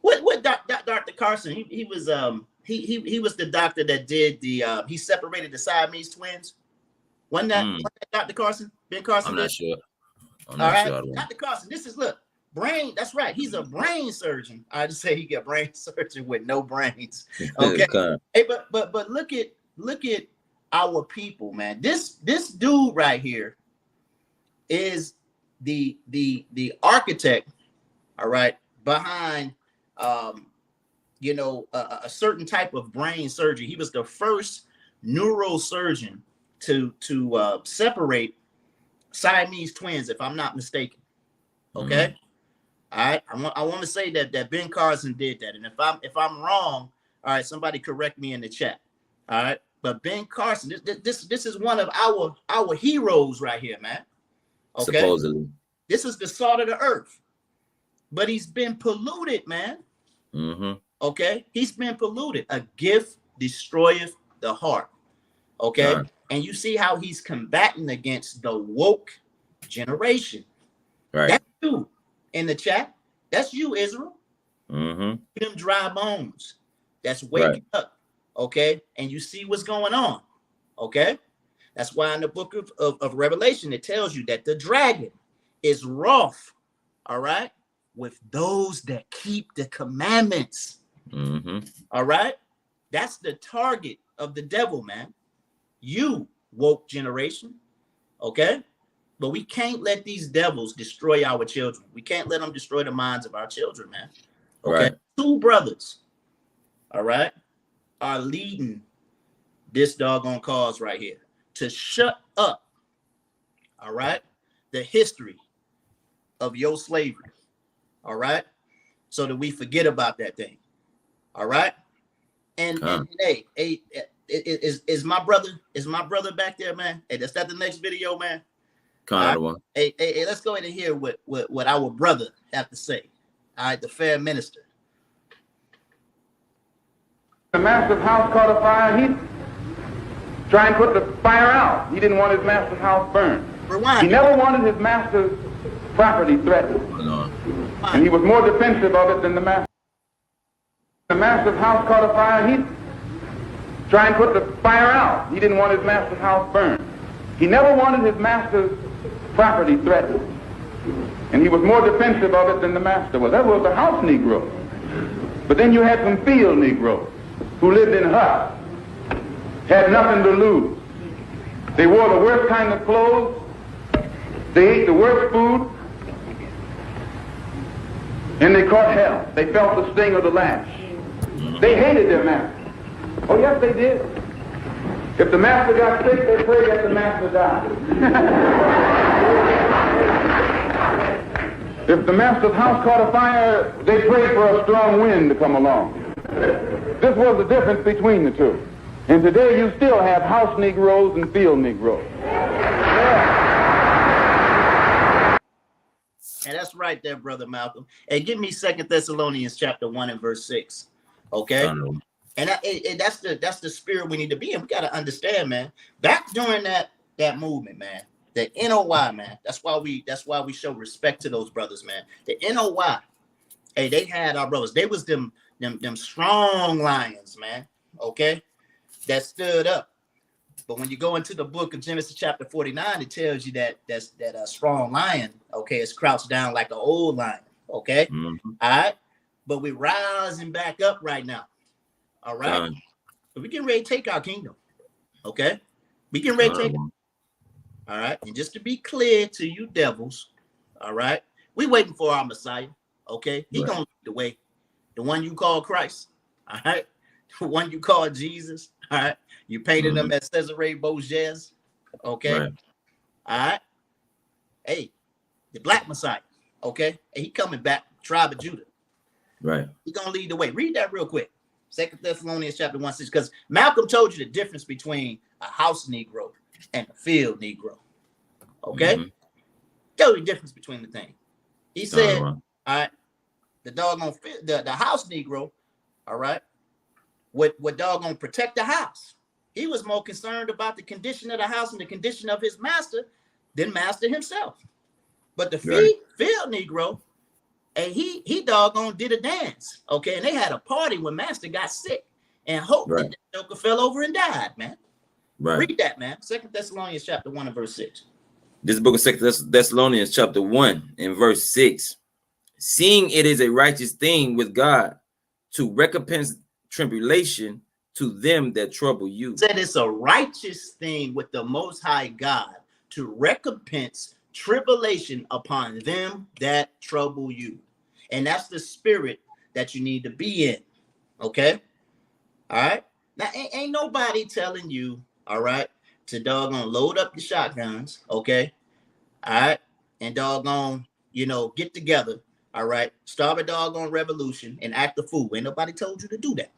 What Dr. Carson, he was the doctor that did he separated the Siamese twins. Wasn't that Dr. Carson? Ben Carson? I'm not sure. All right. Dr. Carson, this is brain. That's right. He's a brain surgeon. I just say he got brain surgeon with no brains. Okay. Hey, but look at our people, man. This dude right here is the architect, all right, behind a certain type of brain surgery. He was the first neurosurgeon to separate Siamese twins, if I'm not mistaken. Okay. All right. I want to say that Ben Carson did that. And if I'm wrong, all right, somebody correct me in the chat. All right. But Ben Carson, this is one of our heroes right here, man. Okay. Supposedly. This is the salt of the earth. But he's been polluted, man. Mm-hmm. Okay. He's been polluted. A gift destroyeth the heart. Okay. Right. And you see how he's combating against the woke generation. Right. That's you in the chat. That's you, Israel. Mm-hmm. Them dry bones. That's waking up. Okay. And you see what's going on. Okay. That's why in the book of Revelation, it tells you that the dragon is wroth. All right. With those that keep the commandments. Mm-hmm. All right. That's the target of the devil, man. You woke generation. Okay. But we can't let these devils destroy our children. We can't let them destroy the minds of our children, man. Okay. Right. Two brothers, all right, are leading this doggone cause right here to shut up, all right, the history of your slavery, all right, so that we forget about that thing, all right. And hey, is my brother back there, man? Hey, that's that the next video, man. One. Hey, let's go ahead and hear what our brother have to say. All right, the fair minister. The master's house caught a fire. He tried to put the fire out. He didn't want his master's house burned. Rewind. He never wanted his master's property threatened. And he was more defensive of it than the master. The master's house caught a fire. He tried to put the fire out. He didn't want his master's house burned. He never wanted his master's property threatened. And he was more defensive of it than the master was. That was the house Negro. But then you had some field Negroes who lived in huts, had nothing to lose. They wore the worst kind of clothes. They ate the worst food. And they caught hell. They felt the sting of the lash. They hated their master. Oh, yes, they did. If the master got sick, they prayed that the master died. If the master's house caught a fire, they prayed for a strong wind to come along. This was the difference between the two. And today you still have house Negroes and field Negroes. And that's right there, Brother Malcolm. And give me 2 Thessalonians chapter 1 and verse 6. Okay. And that's the spirit we need to be in. We got to understand, man. Back during that movement, man, the NOI, man. That's why we show respect to those brothers, man. The NOI, hey, they had our brothers. They was them strong lions, man. Okay, that stood up. But when you go into the book of Genesis chapter 49, it tells you that a strong lion, okay, is crouched down like an old lion. Okay, all right. But we're rising back up right now. All right. But we getting ready to take our kingdom. Okay. We getting ready to take it. All right. And just to be clear to you devils, all right, we waiting for our Messiah. Okay. He gonna lead the way. The one you call Christ. All right. The one you call Jesus. All right. You painted them as Cesare Borges. Okay. Right. All right. Hey, the black Messiah. Okay. And he coming back, tribe of Judah. Right. He gonna lead the way. Read that real quick. 2 Thessalonians chapter 1, 6, because Malcolm told you the difference between a house Negro and a field Negro. Okay? Tell you the difference between the thing. He said, all right, the doggone the house Negro, all right, would doggone protect the house. He was more concerned about the condition of the house and the condition of his master than master himself. But the field Negro, and he doggone did a dance, okay? And they had a party when master got sick and hoped that the joker fell over and died, man. Right. Read that, man. 2 Thessalonians chapter 1 and verse 6. This book of 2 Thessalonians chapter 1 and verse 6. Seeing it is a righteous thing with God to recompense tribulation to them that trouble you. Said it's a righteous thing with the Most High God to recompense tribulation upon them that trouble you. And that's the spirit that you need to be in. Okay. All right. Now, ain't nobody telling you, all right, to doggone load up the shotguns. Okay. All right. And doggone, get together. All right. Start a doggone revolution and act a fool. Ain't nobody told you to do that.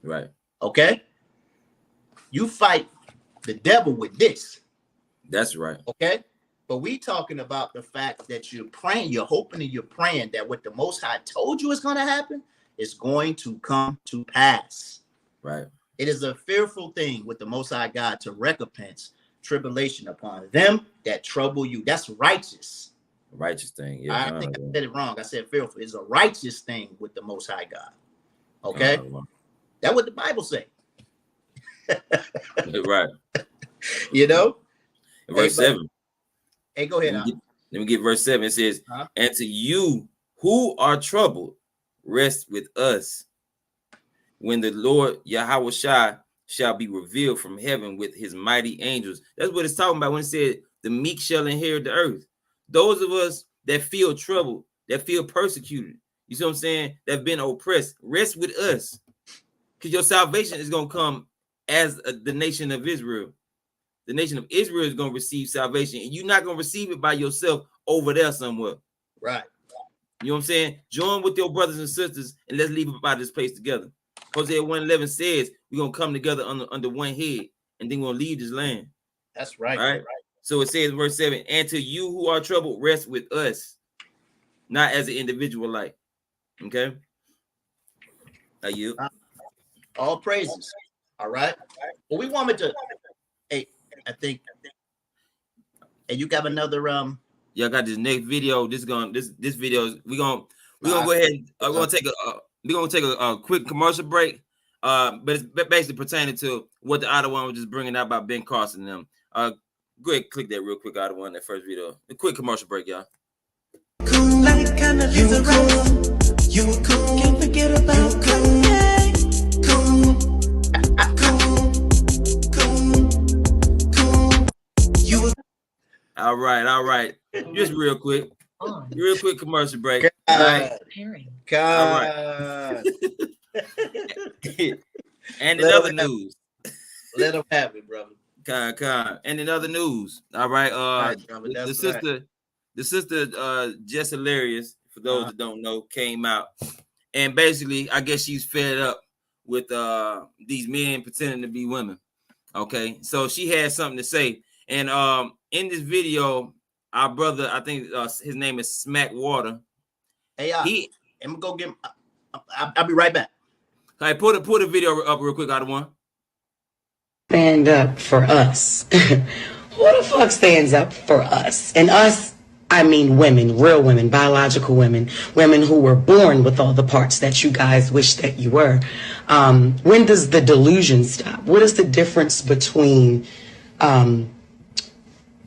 Right. Okay. You fight the devil with this. That's right. Okay. But we talking about the fact that you're praying, you're hoping and you're praying that what the Most High told you is going to happen is going to come to pass. Right. It is a fearful thing with the Most High God to recompense tribulation upon them that trouble you. That's righteous. Righteous thing. Yeah. I think I said it wrong. I said fearful. It's a righteous thing with the Most High God. Okay. That's what the Bible say. Right. Verse 7. Hey, go ahead. Let me get verse 7. It says, and to you who are troubled, rest with us when the Lord Yahweh shall be revealed from heaven with his mighty angels. That's what it's talking about when it said the meek shall inherit the earth. Those of us that feel troubled, that feel persecuted, you see what I'm saying, that have been oppressed, rest with us. Because your salvation is going to come as the nation of Israel. The nation of Israel is going to receive salvation, and you're not going to receive it by yourself over there somewhere. Right. You know what I'm saying? Join with your brothers and sisters, and let's leave about this place together. Hosea 1:11 says we're going to come together under one head, and then we're going to leave this land. That's right. All right. So it says in verse 7, and to you who are troubled, rest with us, not as an individual like. Okay? Are you? All praises. All right. Well, we wanted to... I think, and you got another y'all got this next video. This video we're gonna go ahead. We're gonna take a quick commercial break. But it's basically pertaining to what the other one was just bringing out about Ben Carson and them. Go ahead, click that real quick. Other one, that first video. A quick commercial break, y'all. Cool like kind of you were cool. You were cool. Can't forget about cool. All right. Just real quick commercial break. God. All right. God. And in other news, Let them have it, brother. And in other news, all right. The sister, Just Hilarious, for those that don't know, came out, and basically, I guess she's fed up with these men pretending to be women. Okay, so she had something to say, and in this video, our brother, I think his name is Smack Water. Hey, I'm gonna go get. I'll be right back. All right, put a video up real quick, out of one. Stand up for us. Who the fuck stands up for us? And us, I mean women, real women, biological women, women who were born with all the parts that you guys wish that you were. When does the delusion stop? What is the difference between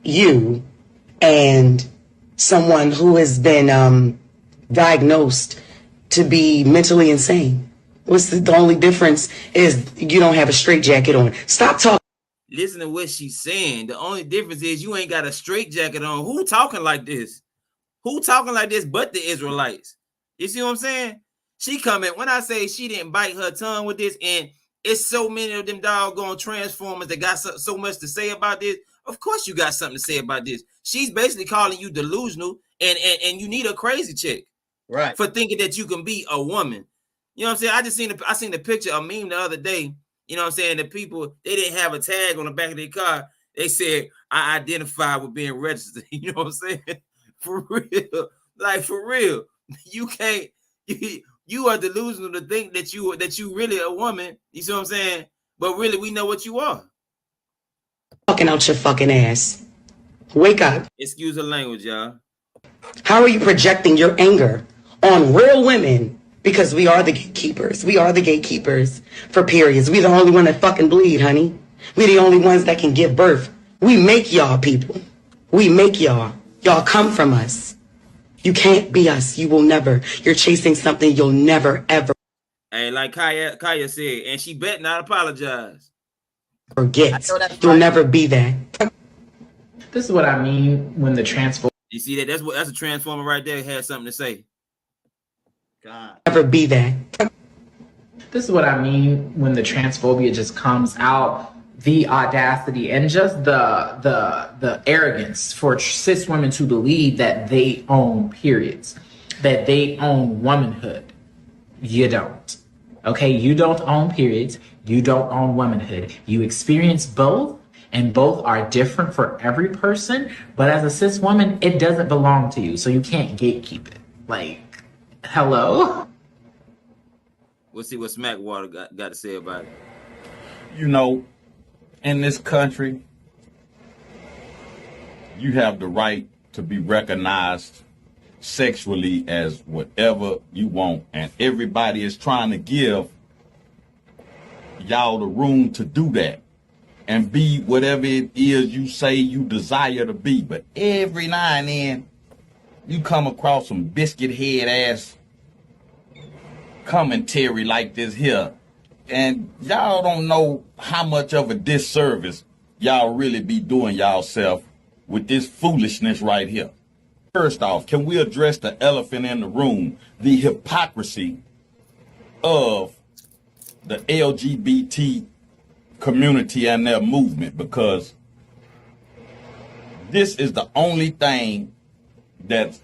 you and someone who has been diagnosed to be mentally insane? What's the only difference is you don't have a straitjacket on. Stop talking. Listen to what she's saying. The only difference is you ain't got a straitjacket on. Who talking like this? Who talking like this but the Israelites? You see what I'm saying? She coming, when I say she didn't bite her tongue with this, and it's so many of them doggone transformers that got so much to say about this. Of course you got something to say about this. She's basically calling you delusional, and you need a crazy chick, right, for thinking that you can be a woman. You know what I'm saying? I seen the picture, a meme the other day. You know what I'm saying? The people, they didn't have a tag on the back of their car. They said, I identify with being registered. You know what I'm saying? For real. Like, for real. You can't, you are delusional to think that you really a woman. You see what I'm saying? But really, we know what you are. Fucking out your fucking ass. Wake up. Excuse the language, y'all. How are you projecting your anger on real women? Because we are the gatekeepers. We are the gatekeepers for periods. We the only one that fucking bleed, honey. We the only ones that can give birth. We make y'all people. We make y'all. Y'all come from us. You can't be us. You will never. You're chasing something you'll never, ever. Hey, like Kaya said, and she bet not apologize. Forget. You'll never be that. This is what I mean when the transform. You see that? That's a transformer right there. Had something to say. God. Never be that. This is what I mean when the transphobia just comes out, the audacity and just the arrogance for cis women to believe that they own periods, that they own womanhood. You don't. Okay, you don't own periods. You don't own womanhood. You experience both, and both are different for every person. But as a cis woman, it doesn't belong to you, so you can't gatekeep it. Like, hello? We'll see what Smackwater got to say about it. You know, in this country, you have the right to be recognized sexually as whatever you want. And everybody is trying to give y'all the room to do that and be whatever it is you say you desire to be. But every now and then, you come across some biscuit head ass commentary like this here, and y'all don't know how much of a disservice y'all really be doing y'allself with this foolishness right here. First off, can we address the elephant in the room, the hypocrisy of the LGBT community and their movement? Because this is the only thing that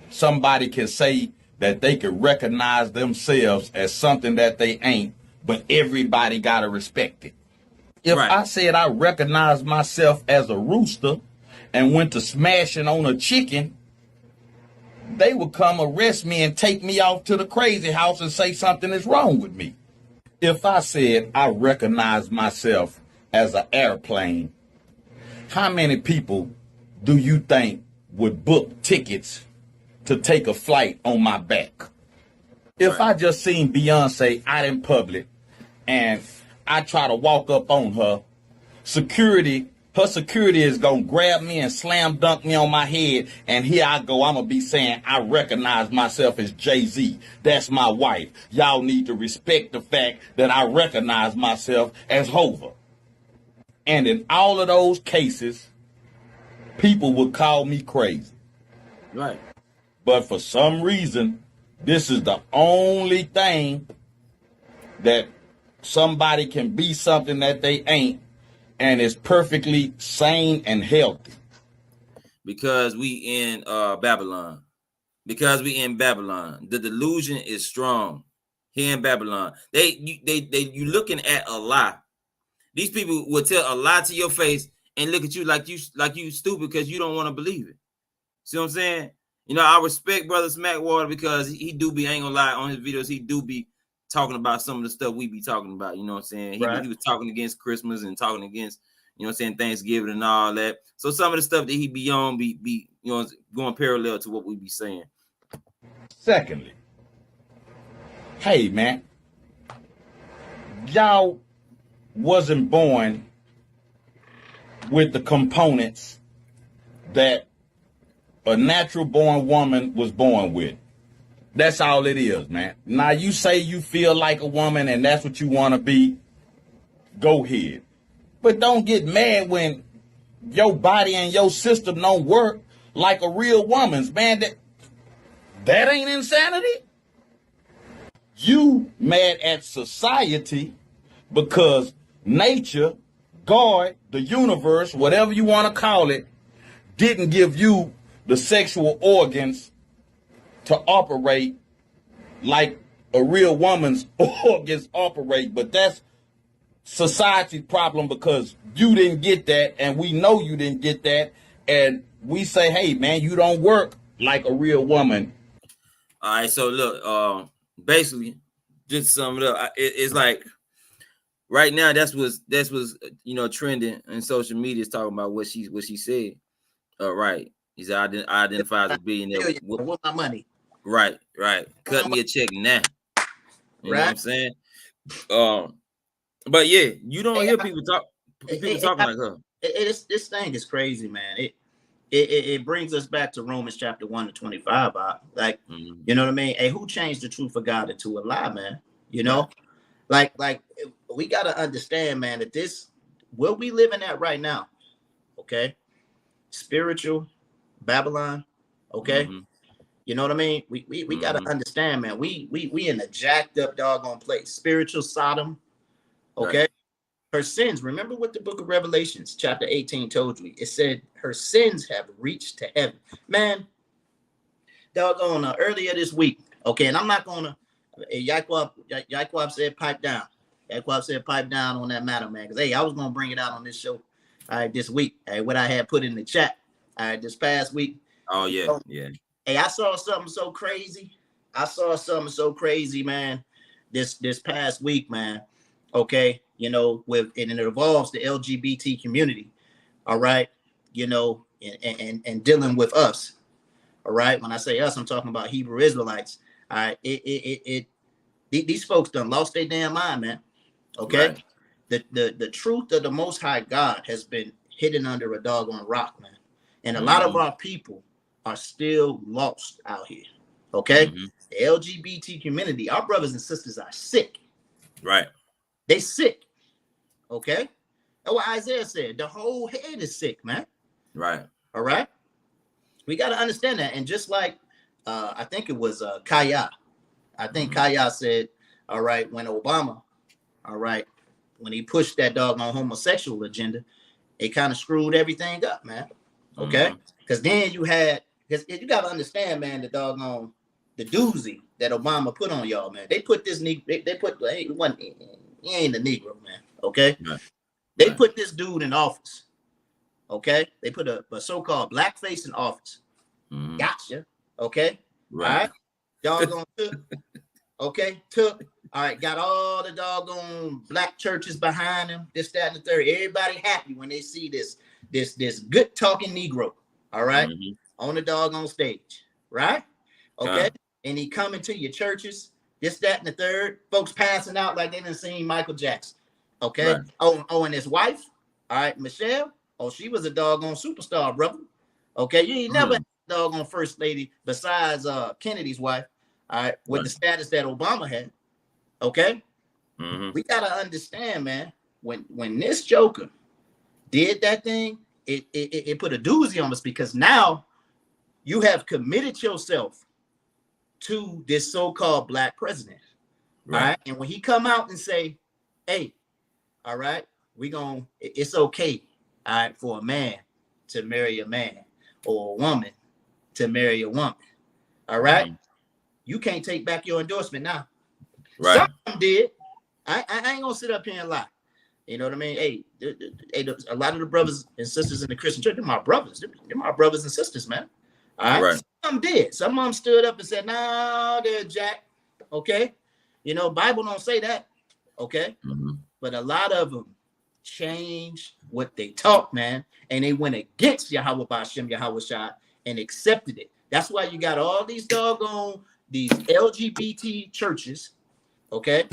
somebody can say that they can recognize themselves as something that they ain't, but everybody got to respect it. If I said I recognize myself as a rooster and went to smashing on a chicken, they would come arrest me and take me off to the crazy house and say something is wrong with me. If I said I recognize myself as an airplane, how many people do you think would book tickets to take a flight on my back? If I just seen Beyonce out in public and I try to walk up on her, her security is gonna grab me and slam dunk me on my head, and here I go, I'm gonna be saying I recognize myself as Jay-Z. That's my wife. Y'all need to respect the fact that I recognize myself as Hova. And in all of those cases, people would call me crazy. Right. But for some reason, this is the only thing that somebody can be something that they ain't and is perfectly sane and healthy? Because we in Babylon. Because we in Babylon. The delusion is strong here in Babylon. You looking at a lie. These people will tell a lie to your face and look at you like you stupid because you don't want to believe it. See what I'm saying? You know, I respect Brother Smackwater because he do be, I ain't gonna lie, on his videos, he do be talking about some of the stuff we be talking about. You know what I'm saying? He was talking against Christmas and talking against, you know what I'm saying, Thanksgiving and all that. So some of the stuff that he be on be you know, going parallel to what we be saying. Secondly, hey man, y'all wasn't born with the components that a natural born woman was born with. That's all it is, man. Now you say you feel like a woman and that's what you want to be, go ahead. But don't get mad when your body and your system don't work like a real woman's, man. That ain't insanity. You mad at society because nature, God, the universe, whatever you want to call it, didn't give you the sexual organs to operate like a real woman's organs operate. But that's society's problem because you didn't get that, and we know you didn't get that, and we say, hey man, you don't work like a real woman. All right, so look, basically, just to sum it up, it's like right now that's what's you know, trending in social media is talking about what she said. Right, he said I identify as a billionaire. With my money. Right. Cut me a check now. You know what I'm saying? But yeah, you don't hear people talking like her. This thing is crazy, man. It brings us back to Romans chapter 1-25. Like, you know what I mean? Hey, who changed the truth of God into a lie, man? You know, like we got to understand, man, that this where we living at right now, okay? Spiritual Babylon, okay? You know what I mean? We got to understand, man. We in a jacked up doggone place. Spiritual Sodom, okay? Right. Her sins, remember what the book of Revelations, chapter 18 told you. It said her sins have reached to heaven. Man, doggone, earlier this week, okay, and I'm not going to, Yaquab said pipe down. Yaquab said pipe down on that matter, man, because, hey, I was going to bring it out on this show, all right, this week, all right, what I had put in the chat, all right, this past week. Oh, yeah, so, yeah. Hey, I saw something so crazy. Man, this past week, man, okay, you know, and it involves the LGBT community, all right, you know, and dealing with us, all right. When I say us, I'm talking about Hebrew Israelites, all right. These folks done lost their damn mind, man, okay. Right. The truth of the Most High God has been hidden under a doggone rock, man, and a lot of our people are still lost out here, okay. The LGBT community, our brothers and sisters are sick, right? They sick. Okay. That's what Isaiah said. The whole head is sick, man. Right. All right. We got to understand that. And just like I think it was Kaya. I think Kaya said, all right, when Obama, all right, when he pushed that doggone homosexual agenda, it kind of screwed everything up, man. Okay. Because then you got to understand, man, the doggone the doozy that Obama put on y'all, man. They put this he ain't a Negro, man. Okay, they put this dude in office. Okay, they put a so-called blackface in office. Gotcha. Okay, right. All right. Doggone took. All right, got all the doggone black churches behind him. This, that, and the third. Everybody happy when they see this good talking Negro. All right, on the doggone stage. Right. Okay, and he coming to your churches. This, that, and the third. Folks passing out like they done seen Michael Jackson. Okay. Right. Oh, and his wife, all right, Michelle. Oh, she was a doggone superstar, brother. Okay, you ain't never had a doggone first lady besides Kennedy's wife, all right, with the status that Obama had. Okay. We gotta understand, man, when this Joker did that thing, it put a doozy on us because now you have committed yourself to this so-called black president. Right. All right. And when he come out and say, hey, all right, it's okay, all right, for a man to marry a man or a woman to marry a woman. All right. You can't take back your endorsement now. Right. Some of them did. I ain't gonna sit up here and lie. You know what I mean? Hey, a lot of the brothers and sisters in the Christian church, they're my brothers. They're my brothers and sisters, man. All right. Some of them did. Some of them stood up and said, "Nah, they're Jack." Okay. You know, Bible don't say that. Okay. But a lot of them changed what they taught, man, and they went against Yahweh Bashem, Yahweh Shai, and accepted it. That's why you got all these these LGBT churches, okay?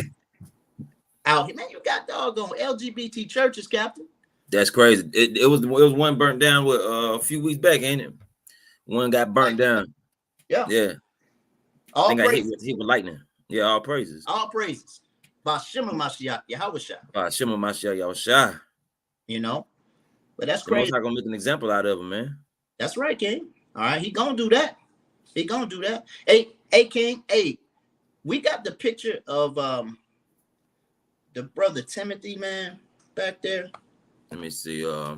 Out here, man, you got doggone LGBT churches, Captain. That's crazy. It was one burnt down with a few weeks back, ain't it? One got burnt down. Yeah. Yeah. All got praises. hit with lightning. Yeah, all praises. All praises. Bashem Mashiach, Yahweh Shai. Bashem Mashiach, Yahweh Shai. You know? But that's crazy. I'm gonna make an example out of him, man. That's right, King. All right, he gonna do that. He gonna do that. Hey, King. Hey, we got the picture of the brother Timothy, man, back there. Let me see. I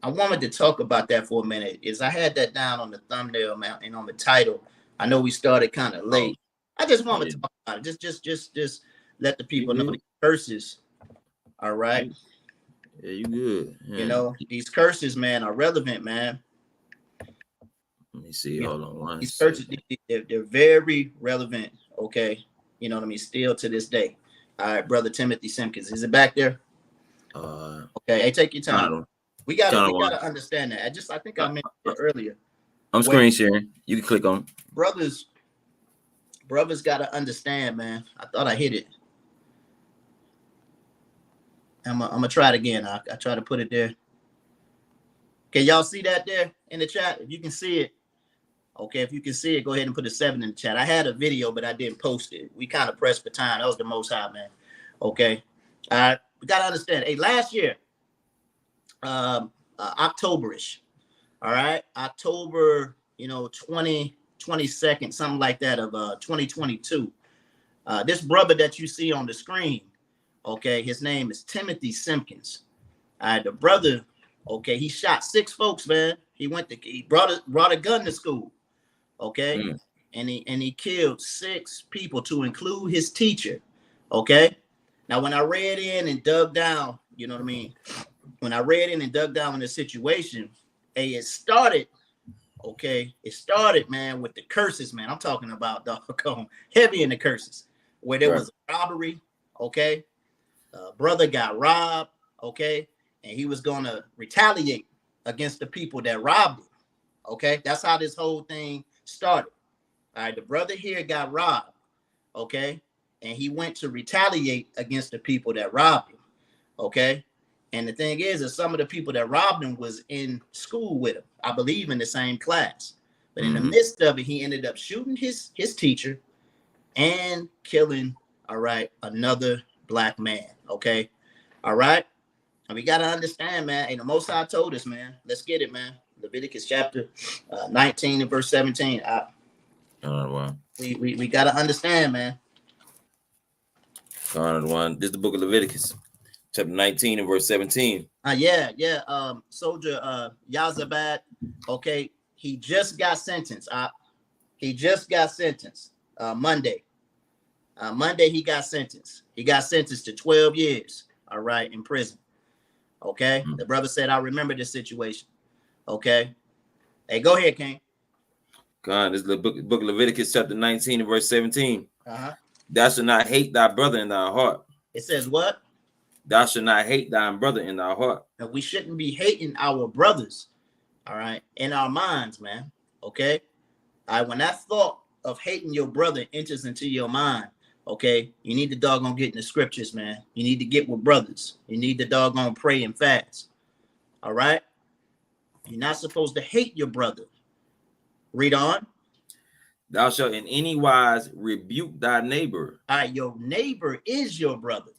wanted to talk about that for a minute. I had that down on the thumbnail, man, and on the title. I know we started kind of late. I just want to talk about it. Just let the people know the curses. All right. Yeah, you good. Yeah. You know, these curses, man, are relevant, man. Let me see. Hold on one. These curses, they're very relevant. Okay. You know what I mean? Still to this day. All right, brother Timothy Simpkins. Is it back there? Okay. Hey, take your time. We gotta understand that. I think I mentioned it earlier. I'm screen sharing. You can click on. Brothers gotta understand, man. I thought I hit it. I'm gonna try it again. I try to put it there. Can y'all see that there in the chat? If you can see it, okay. If you can see it, go ahead and put a 7 in the chat. I had a video, but I didn't post it. We kind of pressed for time. That was the most high, man. Okay. All right. We gotta understand. Hey, last year, Octoberish. All right, October, 22nd, something like that of 2022. This brother that you see on the screen, okay, his name is Timothy Simpkins. All right, the brother, okay, he shot 6 folks, man. He brought a gun to school, okay, and he killed 6 people, to include his teacher, okay. Now, when I read in and dug down, you know what I mean. When I read in and dug down in the situation, hey, it started, man, with the curses, man. I'm talking about doggone heavy in the curses, where there was a robbery, okay. Brother got robbed, okay, and he was gonna retaliate against the people that robbed him, okay. That's how this whole thing started. All right, the brother here got robbed, okay, and he went to retaliate against the people that robbed him, okay. And the thing is that some of the people that robbed him was in school with him, I believe in the same class. But in the midst of it, he ended up shooting his teacher and killing, all right, another black man, okay? All right? And we got to understand, man, and the Most High told us, man, let's get it, man. Leviticus chapter 19 and verse 17. Wow. We got to understand, man. This is the book of Leviticus. Chapter 19 and verse 17. Soldier Yazabad, okay, he just got sentenced. Monday. Monday he got sentenced. He got sentenced to 12 years, all right, in prison. Okay. The brother said, I remember this situation. Okay. Hey, go ahead, King. God, this is the book of Leviticus, chapter 19 and verse 17. Thou shalt not hate thy brother in thy heart. It says what? Thou shalt not hate thy brother in thy heart. And we shouldn't be hating our brothers, all right, in our minds, man. Okay. All right. When that thought of hating your brother enters into your mind, okay, you need to doggone get in the scriptures, man. You need to get with brothers. You need to doggone pray and fast. All right. You're not supposed to hate your brother. Read on. Thou shalt in any wise rebuke thy neighbor. All right. Your neighbor is your brother.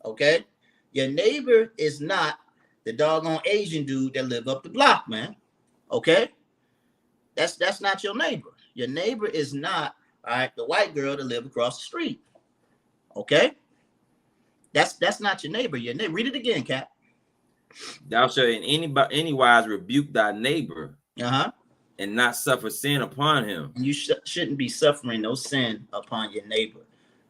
Okay. Your neighbor is not the doggone Asian dude that live up the block, man. Okay. That's not your neighbor. Your neighbor is not, all right, the white girl that live across the street. Okay. That's not your neighbor. Your neighbor. Read it again, Cap. Thou shalt in any wise rebuke thy neighbor, and not suffer sin upon him. And you shouldn't be suffering no sin upon your neighbor.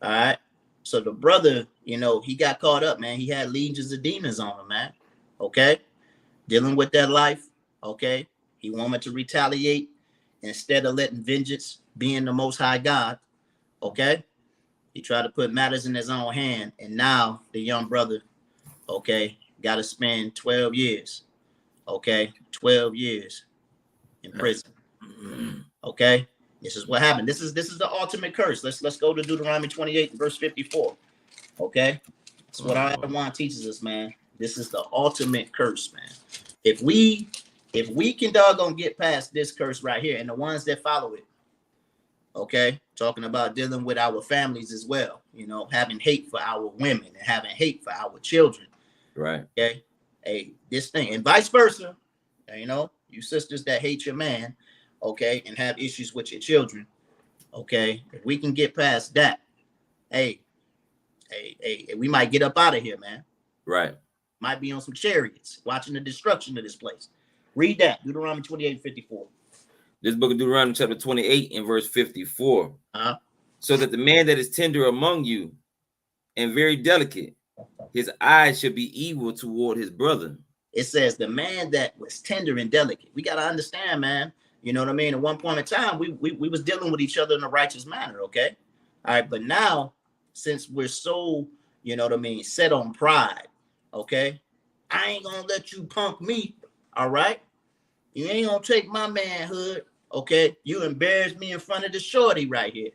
All right. So the brother, you know, he got caught up, man. He had legions of demons on him, man. Okay. Dealing with that life. Okay. He wanted to retaliate instead of letting vengeance be in the Most High God. Okay. He tried to put matters in his own hand. And now the young brother, okay, got to spend 12 years. Okay. 12 years in prison. Okay. This is what happened. This is the ultimate curse. Let's go to Deuteronomy 28 verse 54. Okay. That's what our one teaches us, man. This is the ultimate curse, man. If we can doggone get past this curse right here and the ones that follow it, okay, talking about dealing with our families as well, you know, having hate for our women and having hate for our children. Right. Okay. Hey, this thing and vice versa, you know, you sisters that hate your man, okay, and have issues with your children, okay, if we can get past that, hey, we might get up out of here, man. Right. Might be on some chariots, watching the destruction of this place. Read that, Deuteronomy 28:54. This book of Deuteronomy chapter 28 and verse 54. So that the man that is tender among you and very delicate, his eyes should be evil toward his brother. It says the man that was tender and delicate. We got to understand, man. You know what I mean? At one point in time, we was dealing with each other in a righteous manner, okay? All right, but now, since we're so, you know what I mean, set on pride, okay? I ain't going to let you punk me, all right? You ain't going to take my manhood, okay? You embarrass me in front of the shorty right here.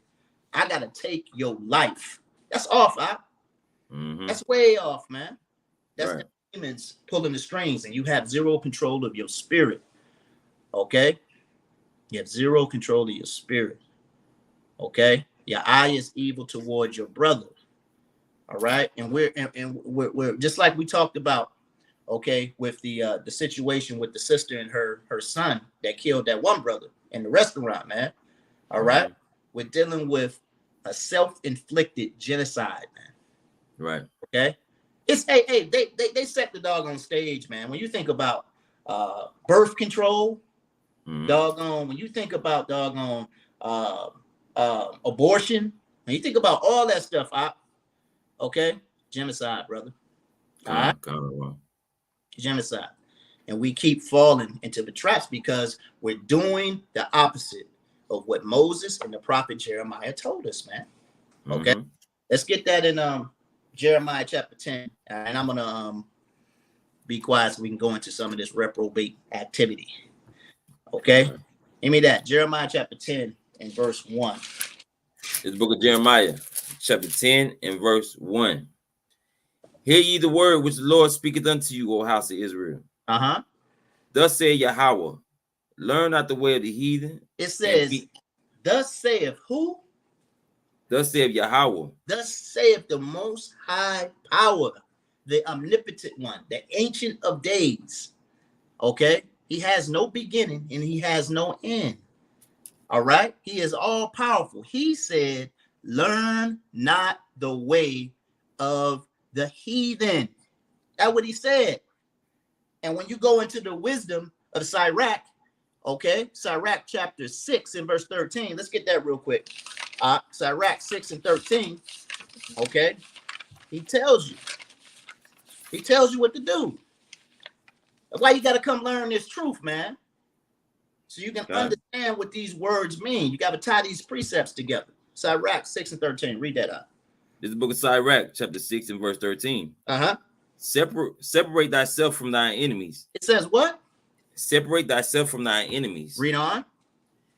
I got to take your life. That's off, That's way off, man. That's the demons pulling the strings, and you have zero control of your spirit, okay? You have zero control of your spirit, okay? Your eye is evil towards your brother, all right? And we're just like we talked about, okay, with the situation with the sister and her son that killed that one brother in the restaurant, man. All right, we're dealing with a self-inflicted genocide, man. Right. Okay. It's they set the dog on stage, man. When you think about birth control, doggone, when you think about doggone abortion, when you think about all that stuff, okay, genocide, brother. All right. Genocide. And we keep falling into the traps because we're doing the opposite of what Moses and the prophet Jeremiah told us, man. Okay. Let's get that in Jeremiah chapter 10. And I'm gonna be quiet so we can go into some of this reprobate activity. Okay. Give me that. Jeremiah chapter 10 and verse 1. This book of Jeremiah, chapter 10 and verse 1. Hear ye the word which the Lord speaketh unto you, O house of Israel. Thus saith Yahweh, learn not the way of the heathen. It says, thus saith who? Thus saith Yahweh. Thus saith the most high power, the omnipotent one, the ancient of days. Okay? He has no beginning and he has no end. All right? He is all powerful. He said, learn not the way of the heathen. That's what he said. And when you go into the wisdom of Sirach, okay, Sirach chapter 6 and verse 13, let's get that real quick. Sirach 6 and 13, okay, he tells you what to do. That's why you got to come learn this truth, man, so you can understand what these words mean. You got to tie these precepts together. Sirach 6 and 13, read that out. This is the book of Sirach, chapter 6 and verse 13. Separate thyself from thine enemies. It says what? Separate thyself from thine enemies. Read on.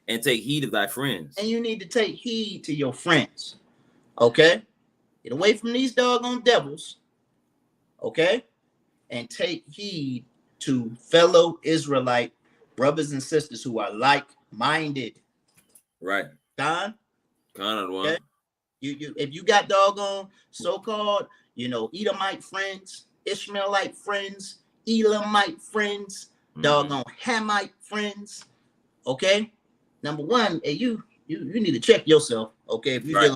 And take heed of thy friends. And you need to take heed to your friends. Okay? Get away from these doggone devils. Okay? And take heed to fellow Israelite brothers and sisters who are like-minded. Right. Don? Okay? If you got doggone so-called, you know, Edomite friends, Ishmaelite friends, Elamite friends, doggone Hamite friends, okay? Number one, hey, you need to check yourself, okay? If you're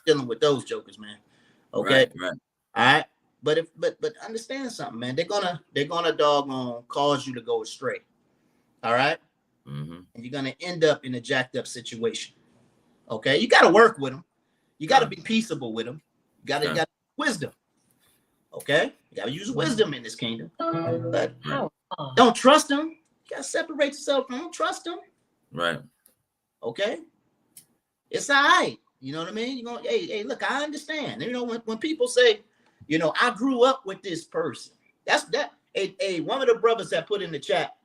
dealing with those jokers, man, okay? Right. All right. But understand something, man. They're gonna doggone cause you to go astray. All right. Mm-hmm. And you're gonna end up in a jacked up situation. Okay. You gotta work with them. You gotta be peaceable with them. You gotta wisdom. Okay. You gotta use wisdom in this kingdom. But don't trust them. You gotta separate yourself from them. Don't trust them. Right. Okay. It's all right. You know what I mean? You know, hey, look, I understand. You know, when people say, you know, I grew up with this person. That's that. Hey, one of the brothers that put in the chat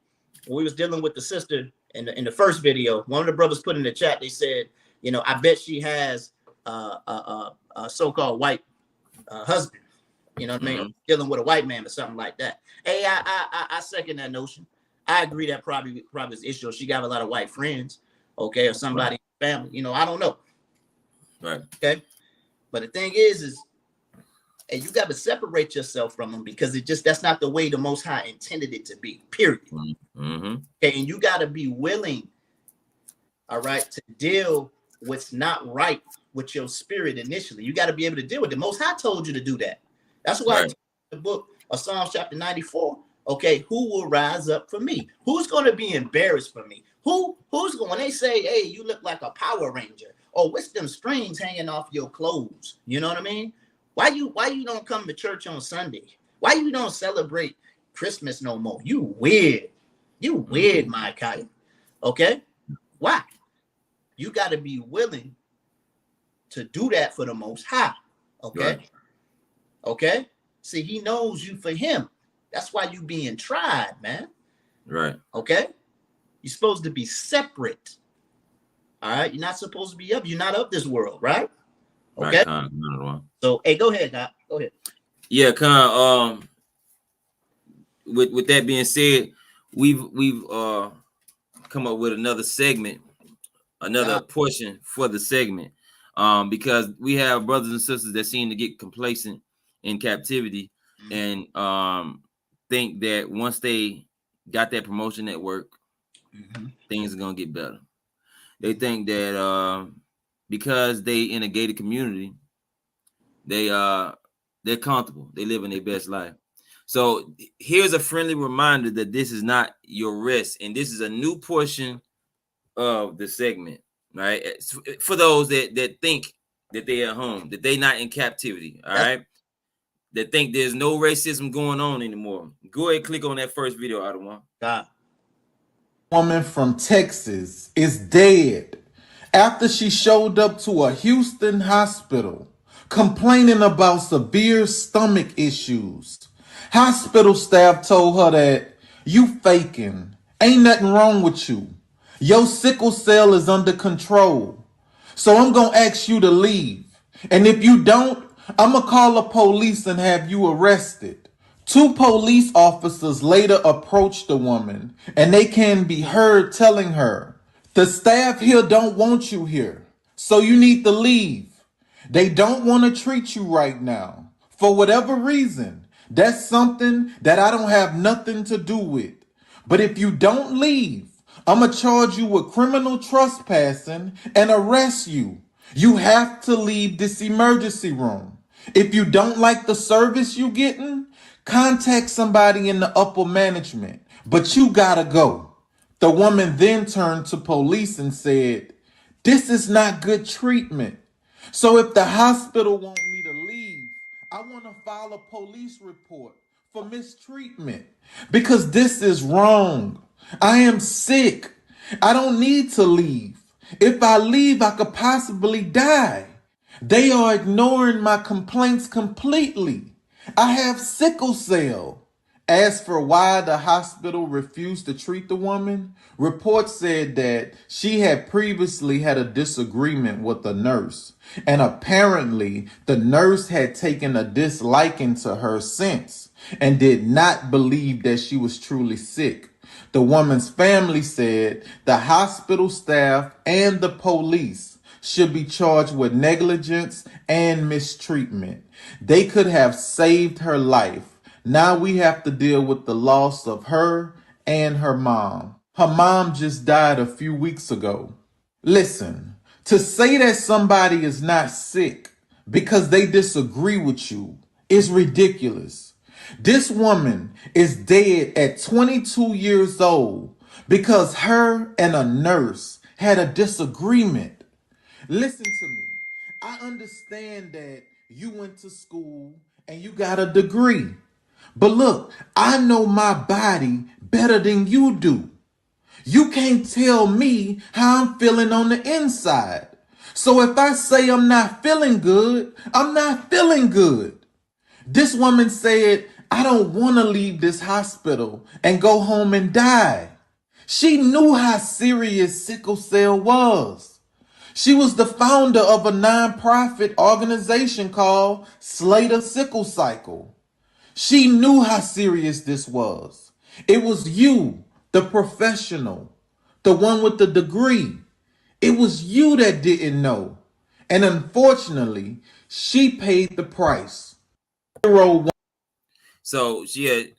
when we was dealing with the sister in the first video, one of the brothers put in the chat, they said, you know, I bet she has a so-called white husband. You know what I mean? Dealing with a white man or something like that. Hey, I second that notion. I agree that probably is the issue. She got a lot of white friends, okay, or somebody in the family. You know, I don't know. Right. Okay. But the thing is hey, you got to separate yourself from them because that's not the way the Most High intended it to be. Period. Mm-hmm. Okay, and you got to be willing, all right, to deal with what's not right with your spirit initially. You got to be able to deal with it. The Most High told you to do that. That's why the book of Psalms chapter 94. Okay, who will rise up for me? Who's going to be embarrassed for me? Who's going, when they say, hey, you look like a Power Ranger, or what's them strings hanging off your clothes? You know what I mean? Why you don't come to church on Sunday? Why you don't celebrate Christmas no more? You weird. You weird, Micaiah. Okay? Why? You got to be willing to do that for the Most High. Okay? Right. Okay? See, he knows you for him. That's why you being tried, man. Right. Okay? You're supposed to be separate. All right? You're not supposed to be up. You're not of this world, right? Okay. Right, so, hey, go ahead, Doc. Go ahead. Yeah, Con. With that being said, we've come up with another segment, another portion for the segment, because we have brothers and sisters that seem to get complacent in captivity and think that once they got that promotion at work, things are gonna get better. They think that because they in a gated community, they're comfortable. They live in their best life. So here's a friendly reminder that this is not your rest, and this is a new portion of the segment, right? For those that think that they're at home, that they're not in captivity, all right? That think there's no racism going on anymore. Go ahead, click on that first video, Adawan. Woman from Texas is dead after she showed up to a Houston hospital complaining about severe stomach issues. Hospital staff told her that you faking. Ain't nothing wrong with you. Your sickle cell is under control. So I'm going to ask you to leave. And if you don't, I'm going to call the police and have you arrested. 2 police officers later approached the woman, and they can be heard telling her, the staff here don't want you here, so you need to leave. They don't want to treat you right now. For whatever reason, that's something that I don't have nothing to do with. But if you don't leave, I'm going to charge you with criminal trespassing and arrest you. You have to leave this emergency room. If you don't like the service you're getting, contact somebody in the upper management, but you gotta go. The woman then turned to police and said, this is not good treatment. So if the hospital want me to leave, I want to file a police report for mistreatment because this is wrong. I am sick. I don't need to leave. If I leave, I could possibly die. They are ignoring my complaints completely. I have sickle cell. As for why the hospital refused to treat the woman, reports said that she had previously had a disagreement with the nurse, and apparently the nurse had taken a disliking to her since and did not believe that she was truly sick. The woman's family said the hospital staff and the police should be charged with negligence and mistreatment. They could have saved her life. Now we have to deal with the loss of her and her mom. Her mom just died a few weeks ago. Listen, to say that somebody is not sick because they disagree with you is ridiculous. This woman is dead at 22 years old because her and a nurse had a disagreement. Listen to me. I understand that you went to school and you got a degree. But look, I know my body better than you do. You can't tell me how I'm feeling on the inside. So if I say I'm not feeling good, I'm not feeling good. This woman said, I don't want to leave this hospital and go home and die. She knew how serious sickle cell was. She was the founder of a nonprofit organization called Slater Sickle Cycle. She knew how serious this was. It was you, the professional, the one with the degree. It was you that didn't know. And unfortunately, she paid the price. So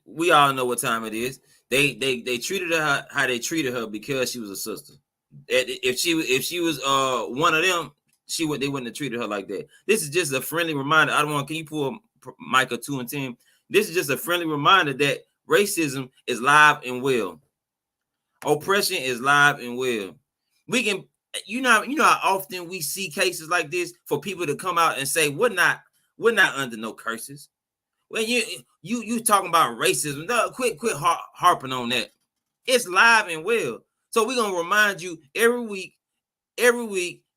we all know what time it is. They treated her how they treated her because she was a sister. If she was one of them, they wouldn't have treated her like that. This is just a friendly reminder. Can you pull Micah 2 and 10? This is just a friendly reminder that racism is live and well. Oppression is live and well. We can, you know how often we see cases like this for people to come out and say we're not under no curses. When you talking about racism, no, quit harping on that. It's live and well. So we're gonna remind you every week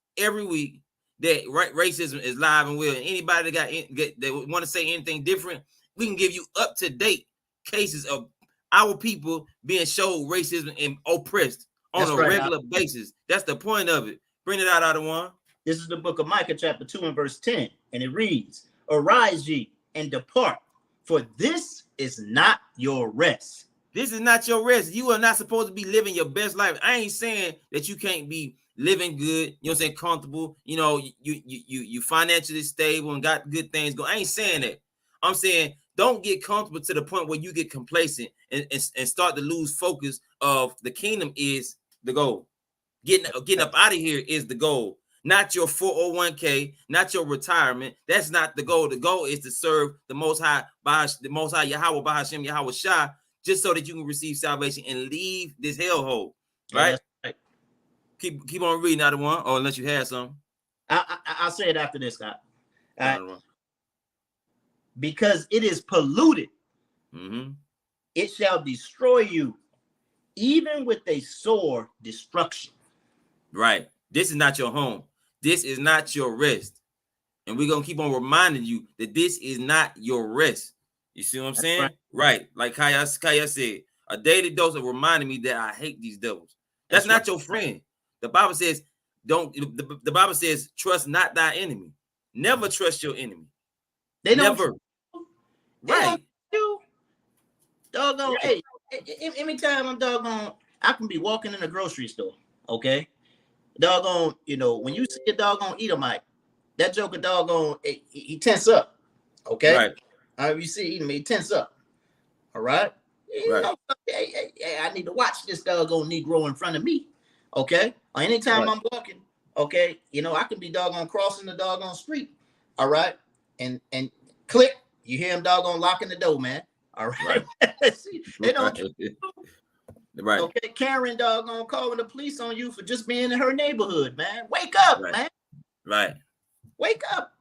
that racism is live and well. And anybody that want to say anything different, we can give you up to date cases of our people being showed racism and oppressed on a regular basis. That's the point of it. Bring it out of one. This is the book of Micah, chapter 2 and verse 10, and it reads, "Arise ye and depart, for this is not your rest." This is not your rest. You are not supposed to be living your best life. I ain't saying that you can't be living good, you know what I'm saying, comfortable, you financially stable and got good things going. I ain't saying that. I'm saying don't get comfortable to the point where you get complacent and start to lose focus of the kingdom is the goal. Getting up out of here is the goal. Not your 401k, not your retirement. That's not the goal. The goal is to serve the Most High, Yahweh, Bahashem, Yahweh Shah, just so that you can receive salvation and leave this hellhole. Right? Yeah, right. Keep on reading out of one, or unless you have some. I'll say it after this, Scott. Because it is polluted, it shall destroy you, even with a sore destruction. Right. This is not your home. This is not your rest. And we're going to keep on reminding you that this is not your rest. You see what I'm saying? Right. Like Kaya said, a daily dose of reminding me that I hate these devils. That's not your friend. The Bible says, the Bible says, trust not thy enemy. Never trust your enemy. They never. Right. You doggone. Hey, anytime I'm doggone, I can be walking in a grocery store. Okay. Doggone, when you see a doggone Edomite, that joker doggone, he tense up. Okay. Right. You see Edom, he tense up. All right. Right. I need to watch this doggone Negro in front of me. Okay. Or anytime I'm walking, okay, I can be doggone crossing the doggone street. All right. And click, you hear him doggone locking the door, man. All right. See, they don't. Right. Okay, Karen doggone calling the police on you for just being in her neighborhood, man. Wake up, man. Right. Wake up.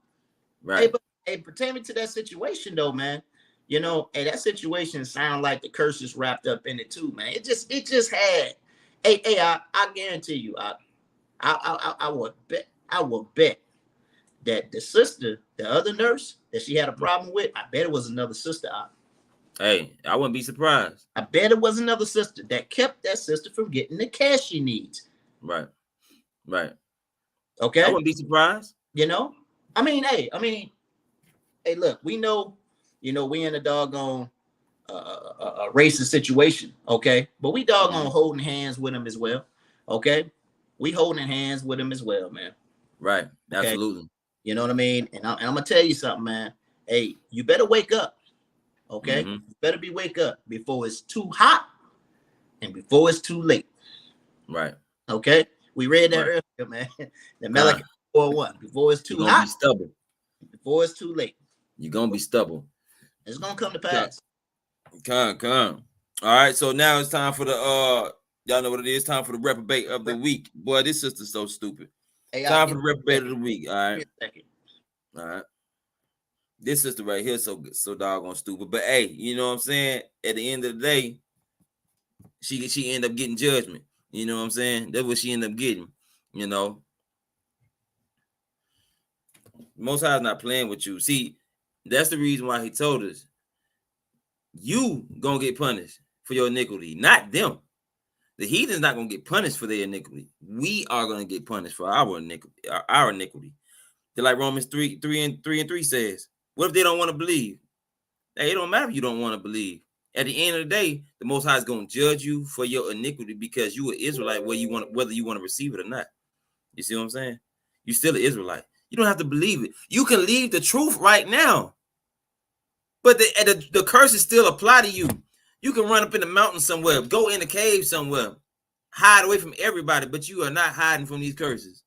Right. Hey, pertaining to that situation though, man. Hey, that situation sound like the curse is wrapped up in it too, man. It just had. Hey, I guarantee you, I will bet that the sister, the other nurse that she had a problem with, I bet it was another sister. Hey, I wouldn't be surprised. I bet it was another sister that kept that sister from getting the cash she needs. Right. Right. Okay. I wouldn't be surprised. Hey, look, we know, we in a doggone a racist situation, okay? But we doggone holding hands with him as well, okay? We holding hands with him as well, man. Right. Okay? Absolutely. You know what I mean? And I'm gonna tell you something, man. Hey, you better wake up. Okay, you better wake up before it's too hot and before it's too late. Right. Okay, we read that earlier, man. The Malachi 4:1. Before it's too hot, be stubborn. before it's too late. You're gonna be stubborn. It's gonna come to pass. Come. All right, so now it's time for the y'all know what it is. Time for the reprobate of the week. Boy, this sister's so stupid. Hey, time for the reprobate of the week. All right. All right. This sister right here so doggone stupid. But hey, you know what I'm saying? At the end of the day, she end up getting judgment. You know what I'm saying? That's what she end up getting. You know, Most High's not playing with you. See, that's the reason why he told us you gonna get punished for your iniquity, not them. The heathen's not gonna get punished for their iniquity. We are gonna get punished for our iniquity. Our iniquity. They're like Romans 3:3 says. What if they don't want to believe? Hey, it don't matter if you don't want to believe. At the end of the day, the Most High is gonna judge you for your iniquity because you are Israelite, whether you want to receive it or not. You see what I'm saying? You still an Israelite. You don't have to believe it. You can leave the truth right now, but the curses still apply to you. You can run up in the mountain somewhere, go in a cave somewhere, hide away from everybody, but you are not hiding from these curses.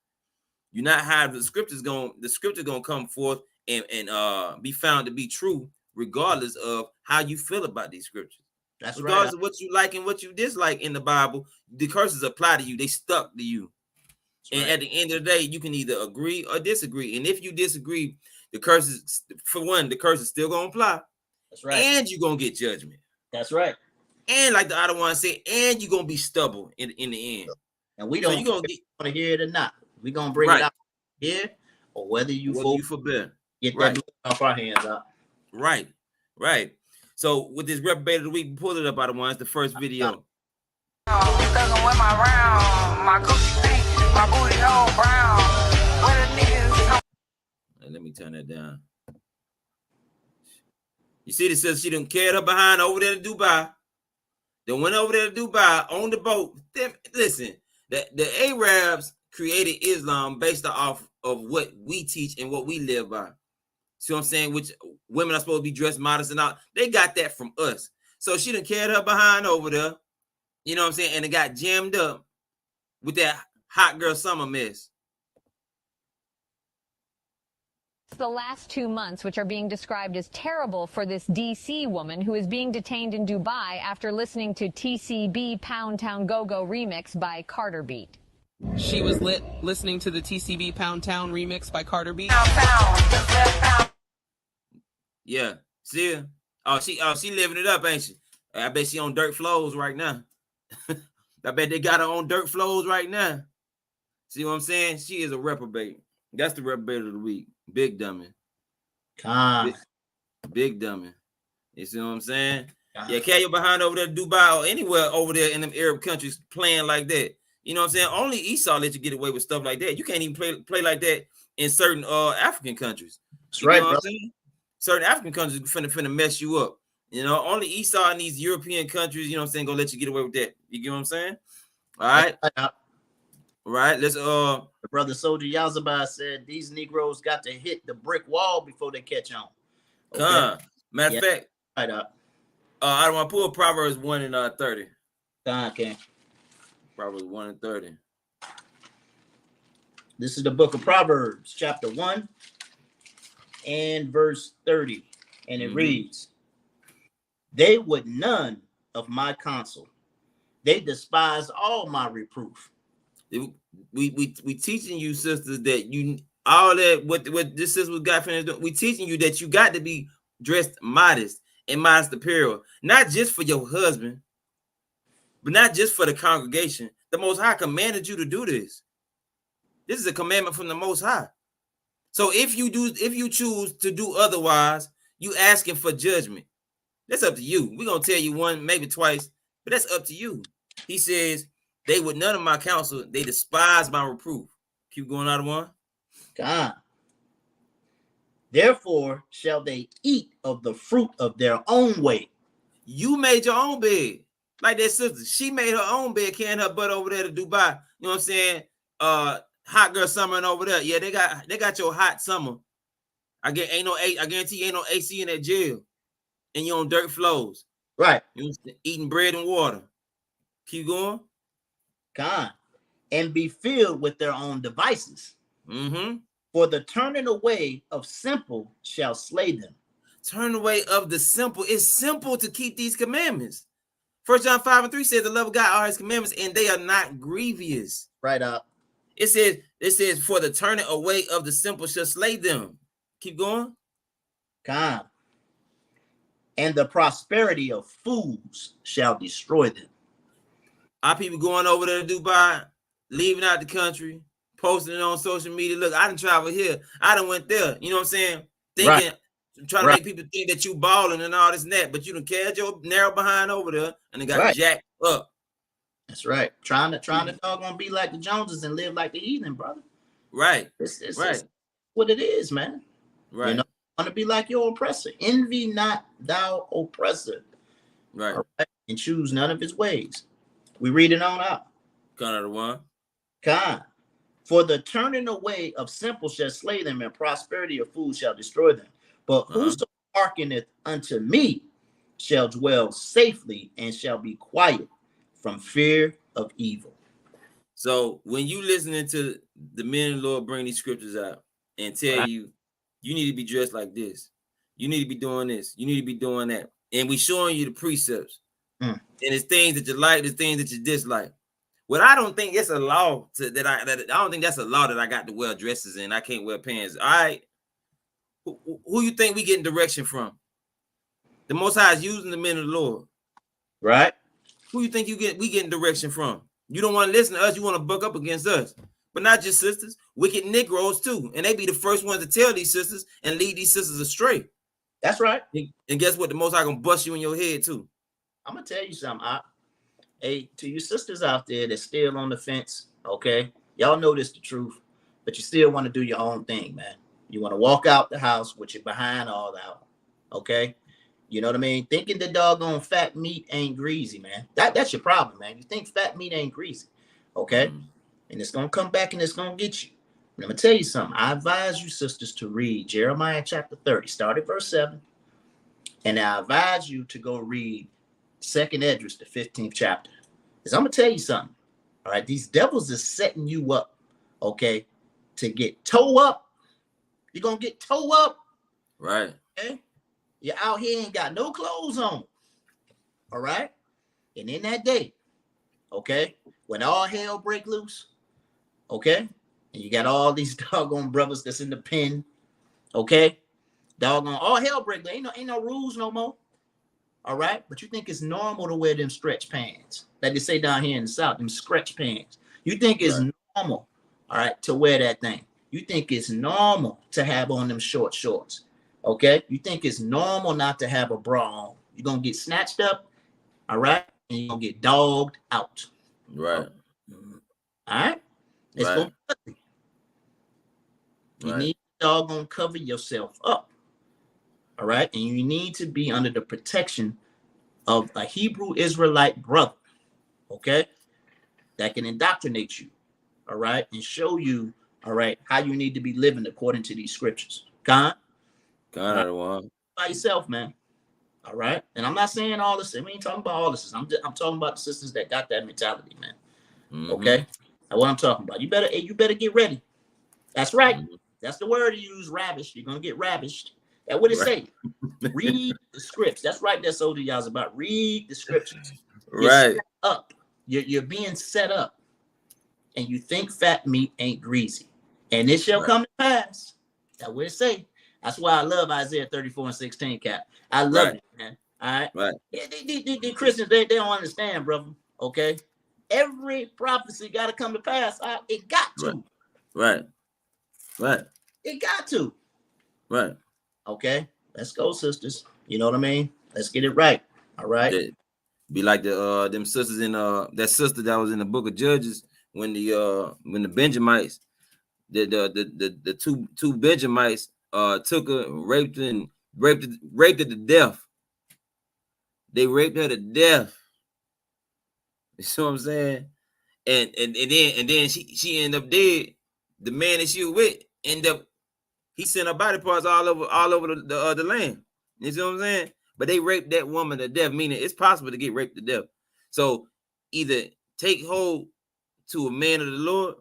You're not hiding. The scripture gonna come forth and be found to be true, regardless of how you feel about these scriptures. That's regardless right. of what you like and what you dislike in the Bible, the curses apply to you. They stuck to you. That's and right. At the end of the day, you can either agree or disagree. And if you disagree, the curses, for one, the curse is still gonna apply. That's right. And you're gonna get judgment. That's right. And like the other one said, and you're gonna be stubborn in the end. And we don't want to hear it or not. We're gonna bring it out here, or whether you forbid. Get that off our hands out. Right. So with this reprobate of the week, pull it up out of one. It's the first video. Let me turn that down. You see, it says she done carried her behind over there to Dubai. Then went over there to Dubai on the boat. Listen, the Arabs created Islam based off of what we teach and what we live by. See what I'm saying? Which women are supposed to be dressed modest and all. They got that from us. So she done carried her behind over there. You know what I'm saying? And it got jammed up with that hot girl summer mess. The last 2 months, which are being described as terrible for this D.C. woman who is being detained in Dubai after listening to TCB Pound Town Go-Go remix by Carter Beat. She was listening to the TCB Pound Town remix by Carter Beat. Yeah, see her? Oh, she living it up, ain't she? I bet she on dirt flows right now. I bet they got her on dirt flows right now. See what I'm saying? She is a reprobate. That's the reprobate of the week. Big dummy. Big dummy. You see what I'm saying? Yeah, carry your behind over there to Dubai or anywhere over there in them Arab countries playing like that. You know what I'm saying? Only Esau let you get away with stuff like that. You can't even play like that in certain African countries. That's right, bro. Certain African countries finna mess you up. You know, only Esau in these European countries, you know what I'm saying, gonna let you get away with that. You get what I'm saying? All right. Right. Let's the brother Soldier Yazabah said these Negroes got to hit the brick wall before they catch on. Okay. Matter of fact, right up. I don't want to pull Proverbs 1 and 30. Okay. Proverbs 1 and 30. This is the book of Proverbs, chapter 1 and verse 30. And it reads, "They would none of my counsel. They despise all my reproof." We teaching you, sisters, that you all that what this sister got finished doing. We teaching you that you got to be dressed modest and modest apparel, not just for your husband, but not just for the congregation. The Most High commanded you to do this. This is a commandment from the Most High. So if you choose to do otherwise, you asking for judgment. That's up to you. We're gonna tell you one, maybe twice, but that's up to you. He says, "They would none of my counsel, they despise my reproof." Keep going out of one. God. "Therefore shall they eat of the fruit of their own way." You made your own bed. Like that sister. She made her own bed, carrying her butt over there to Dubai. You know what I'm saying? Hot girl summer and over there. Yeah, they got your hot summer. I guarantee you ain't no AC in that jail. And you're on dirt floors. Right. You eating bread and water. Keep going. God. "And be filled with their own devices." For the turning away of simple shall slay them. Turn away of the simple. It's simple to keep these commandments. 1 John 5:3 says the love of God are his commandments, and they are not grievous. Right up. It says, for the turning away of the simple shall slay them. Keep going. God. And the prosperity of fools shall destroy them. Our people going over there to Dubai, leaving out the country, posting it on social media. Look, I done traveled here. I done went there. You know what I'm saying? Thinking, trying to make people think that you balling and all this and that, but you done carried your narrow behind over there and it got jacked up. That's right. Trying to doggone be like the Joneses and live like the heathen, brother. Right. It's right. What it is, man. Right. You know, want to be like your oppressor. Envy not thou oppressor. Right. And choose none of his ways. We read it on out. Kind of the one. God. For the turning away of simple shall slay them, and prosperity of fools shall destroy them. But whoso hearkeneth unto me shall dwell safely and shall be quiet from fear of evil. So when you listening to the men of the Lord bring these scriptures out and tell you, you need to be dressed like this, you need to be doing this, you need to be doing that, and we showing you the precepts, and it's things that you like, the things that you dislike. Well, I don't think it's a law that I don't think that's a law that I got to wear dresses and I can't wear pants. All right, who you think we getting direction from? The Most High is using the men of the Lord, right? Who you think we getting direction from? You don't want to listen to us. You want to buck up against us. But not just sisters, wicked Negroes too. And they be the first ones to tell these sisters and lead these sisters astray. That's right. And guess what? The Most High gonna bust you in your head too. I'm gonna tell you something. Hey, to you sisters out there that's still on the fence, okay? Y'all know this the truth, but you still want to do your own thing, man. You want to walk out the house with your behind all out, okay? You know what I mean? Thinking the doggone fat meat ain't greasy, man. That's your problem, man. You think fat meat ain't greasy, okay? And it's going to come back and it's going to get you. And I'm going to tell you something. I advise you sisters to read Jeremiah chapter 30, start at verse 7. And I advise you to go read 2nd Esdras, the 15th chapter. Because I'm going to tell you something, all right? These devils are setting you up, okay, to get toe up. You're going to get toe up. Right. Okay? You're out here ain't got no clothes on. All right? And in that day, okay, when all hell break loose, okay, and you got all these doggone brothers that's in the pen, okay, doggone all hell break loose. Ain't no rules no more. All right? But you think it's normal to wear them stretch pants. Like they say down here in the South, them stretch pants. You think it's normal, all right, to wear that thing. You think it's normal to have on them short shorts. Okay, you think it's normal not to have a bra on. You're going to get snatched up, all right, and you're going to get dogged out. Right. All right? It's going to be. You need to doggone cover yourself up, all right? And you need to be under the protection of a Hebrew Israelite brother, okay, that can indoctrinate you, all right, and show you, all right, how you need to be living according to these scriptures. God? By yourself, man. All right. And I'm not saying all this. We ain't talking about all this. I'm talking about the sisters that got that mentality, man. Okay. That's what I'm talking about. You better get ready. That's right. That's the word you use, ravished. You're gonna get ravished. That's what it say. Read the scripts. That's right. That's all y'all's about. Read the scriptures. You're set up. You're being set up, and you think fat meat ain't greasy, and it shall come to pass. That's what it say. That's why I love Isaiah 34:16, Cap. I love it, man. All right. Right. The Christians, they don't understand, brother. Okay. Every prophecy got to come to pass. It got to. Right. It got to. Right. Okay. Let's go, sisters. You know what I mean? Let's get it right. All right. Be like them sisters in that sister that was in the book of Judges when the Benjamites, the two Benjamites took her, raped her to death. They raped her to death. You see what I'm saying? And then she ended up dead. The man that she was with he sent her body parts all over the land. You see what I'm saying? But they raped that woman to death, meaning it's possible to get raped to death. So either take hold to a man of the Lord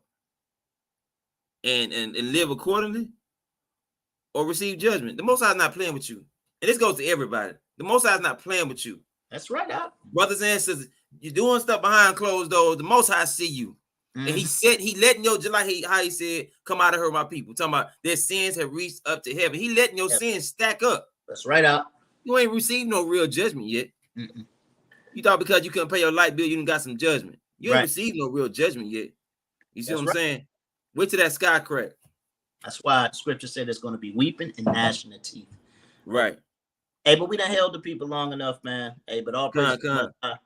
and live accordingly, or receive judgment. The Most High is not playing with you. And this goes to everybody. The Most High is not playing with you. That's right, Doc. Brothers and sisters, you're doing stuff behind closed doors. The Most High see you. And he said, he letting your, just like how he said, come out of her, my people. Talking about their sins have reached up to heaven. He letting your sins stack up. That's right, Doc. You ain't received no real judgment yet. You thought because you couldn't pay your light bill, you done got some judgment. You ain't received no real judgment yet. You see what I'm saying? Wait till that sky crack. That's why the scripture said there's going to be weeping and gnashing of teeth. Right. Hey, but we done held the people long enough, man. Hey, but all praise to God.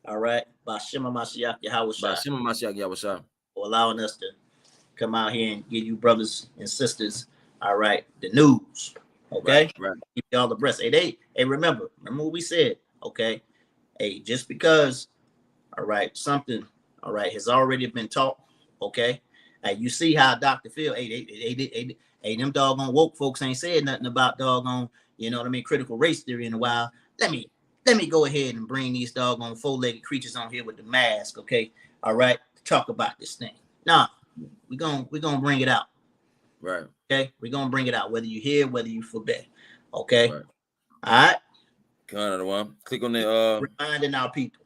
All right. Bashima Mashiach Yahawashi. Bashima Mashiach Yahawashi. For allowing us to come out here and give you brothers and sisters, all right, the news. Okay? Right. Keep y'all abreast. Hey, remember what we said. Okay. Hey, just because, all right, something, all right, has already been taught. Okay. Hey, you see how Dr. Phil, hey, them doggone woke folks ain't said nothing about doggone, you know what I mean, critical race theory in a while. Let me go ahead and bring these doggone four-legged creatures on here with the mask, okay? All right, to talk about this thing. Nah, we're gonna bring it out. Right. Okay, we're gonna bring it out, whether you hear, whether you forbid. Okay. Right. All right. Another one. Click on the reminding our people.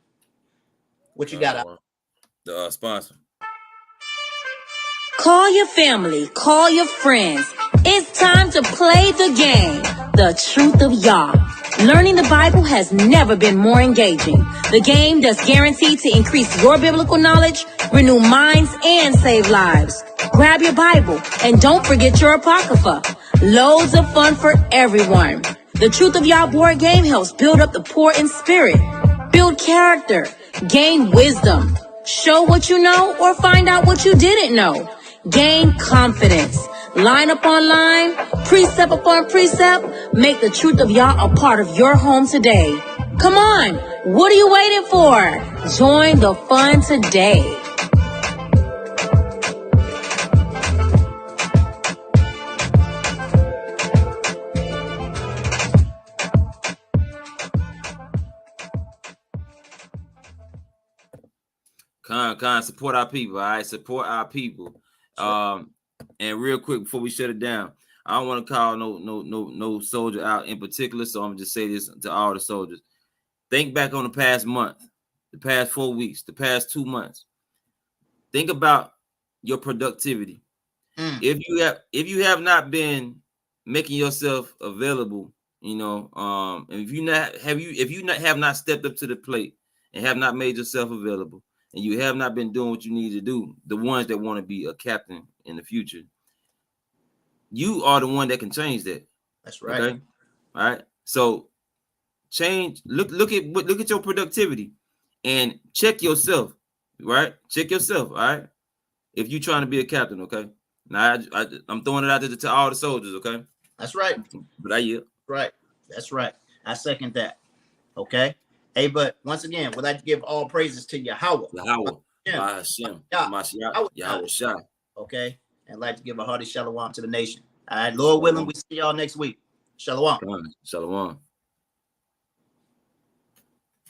What you got out? The sponsor. Call your family, call your friends. It's time to play the game, The Truth of Yah. Learning the Bible has never been more engaging. The game that's guaranteed to increase your biblical knowledge, renew minds, and save lives. Grab your Bible and don't forget your Apocrypha. Loads of fun for everyone. The Truth of Yah board game helps build up the poor in spirit, build character, gain wisdom, show what you know or find out what you didn't know. Gain confidence. Line upon line, precept upon precept, make the Truth of Yah a part of your home today. Come on, what are you waiting for? Join the fun today. Support our people, all right? Support our people. And real quick before we shut it down, I don't want to call no soldier out in particular, so I'm gonna just say this to all the soldiers. Think back on the past month, the past 4 weeks, the past 2 months. Think about your productivity. If you have not been making yourself available, you know, and if you have not stepped up to the plate and have not made yourself available, and you have not been doing what you need to do, the ones that want to be a captain in the future, you are the one that can change that. That's right. Okay? All right. So change. Look at your productivity and check yourself. Right. Check yourself. All right. If you're trying to be a captain, okay. Now I'm throwing it out there to all the soldiers. Okay. That's right. But I yield. Right. That's right. I second that. Okay. Hey, but once again, would like to give all praises to Yahweh. Yahweh. Okay. And like to give a hearty shalom to the nation. All right. Lord willing, we see y'all next week. Shalom. Shalom.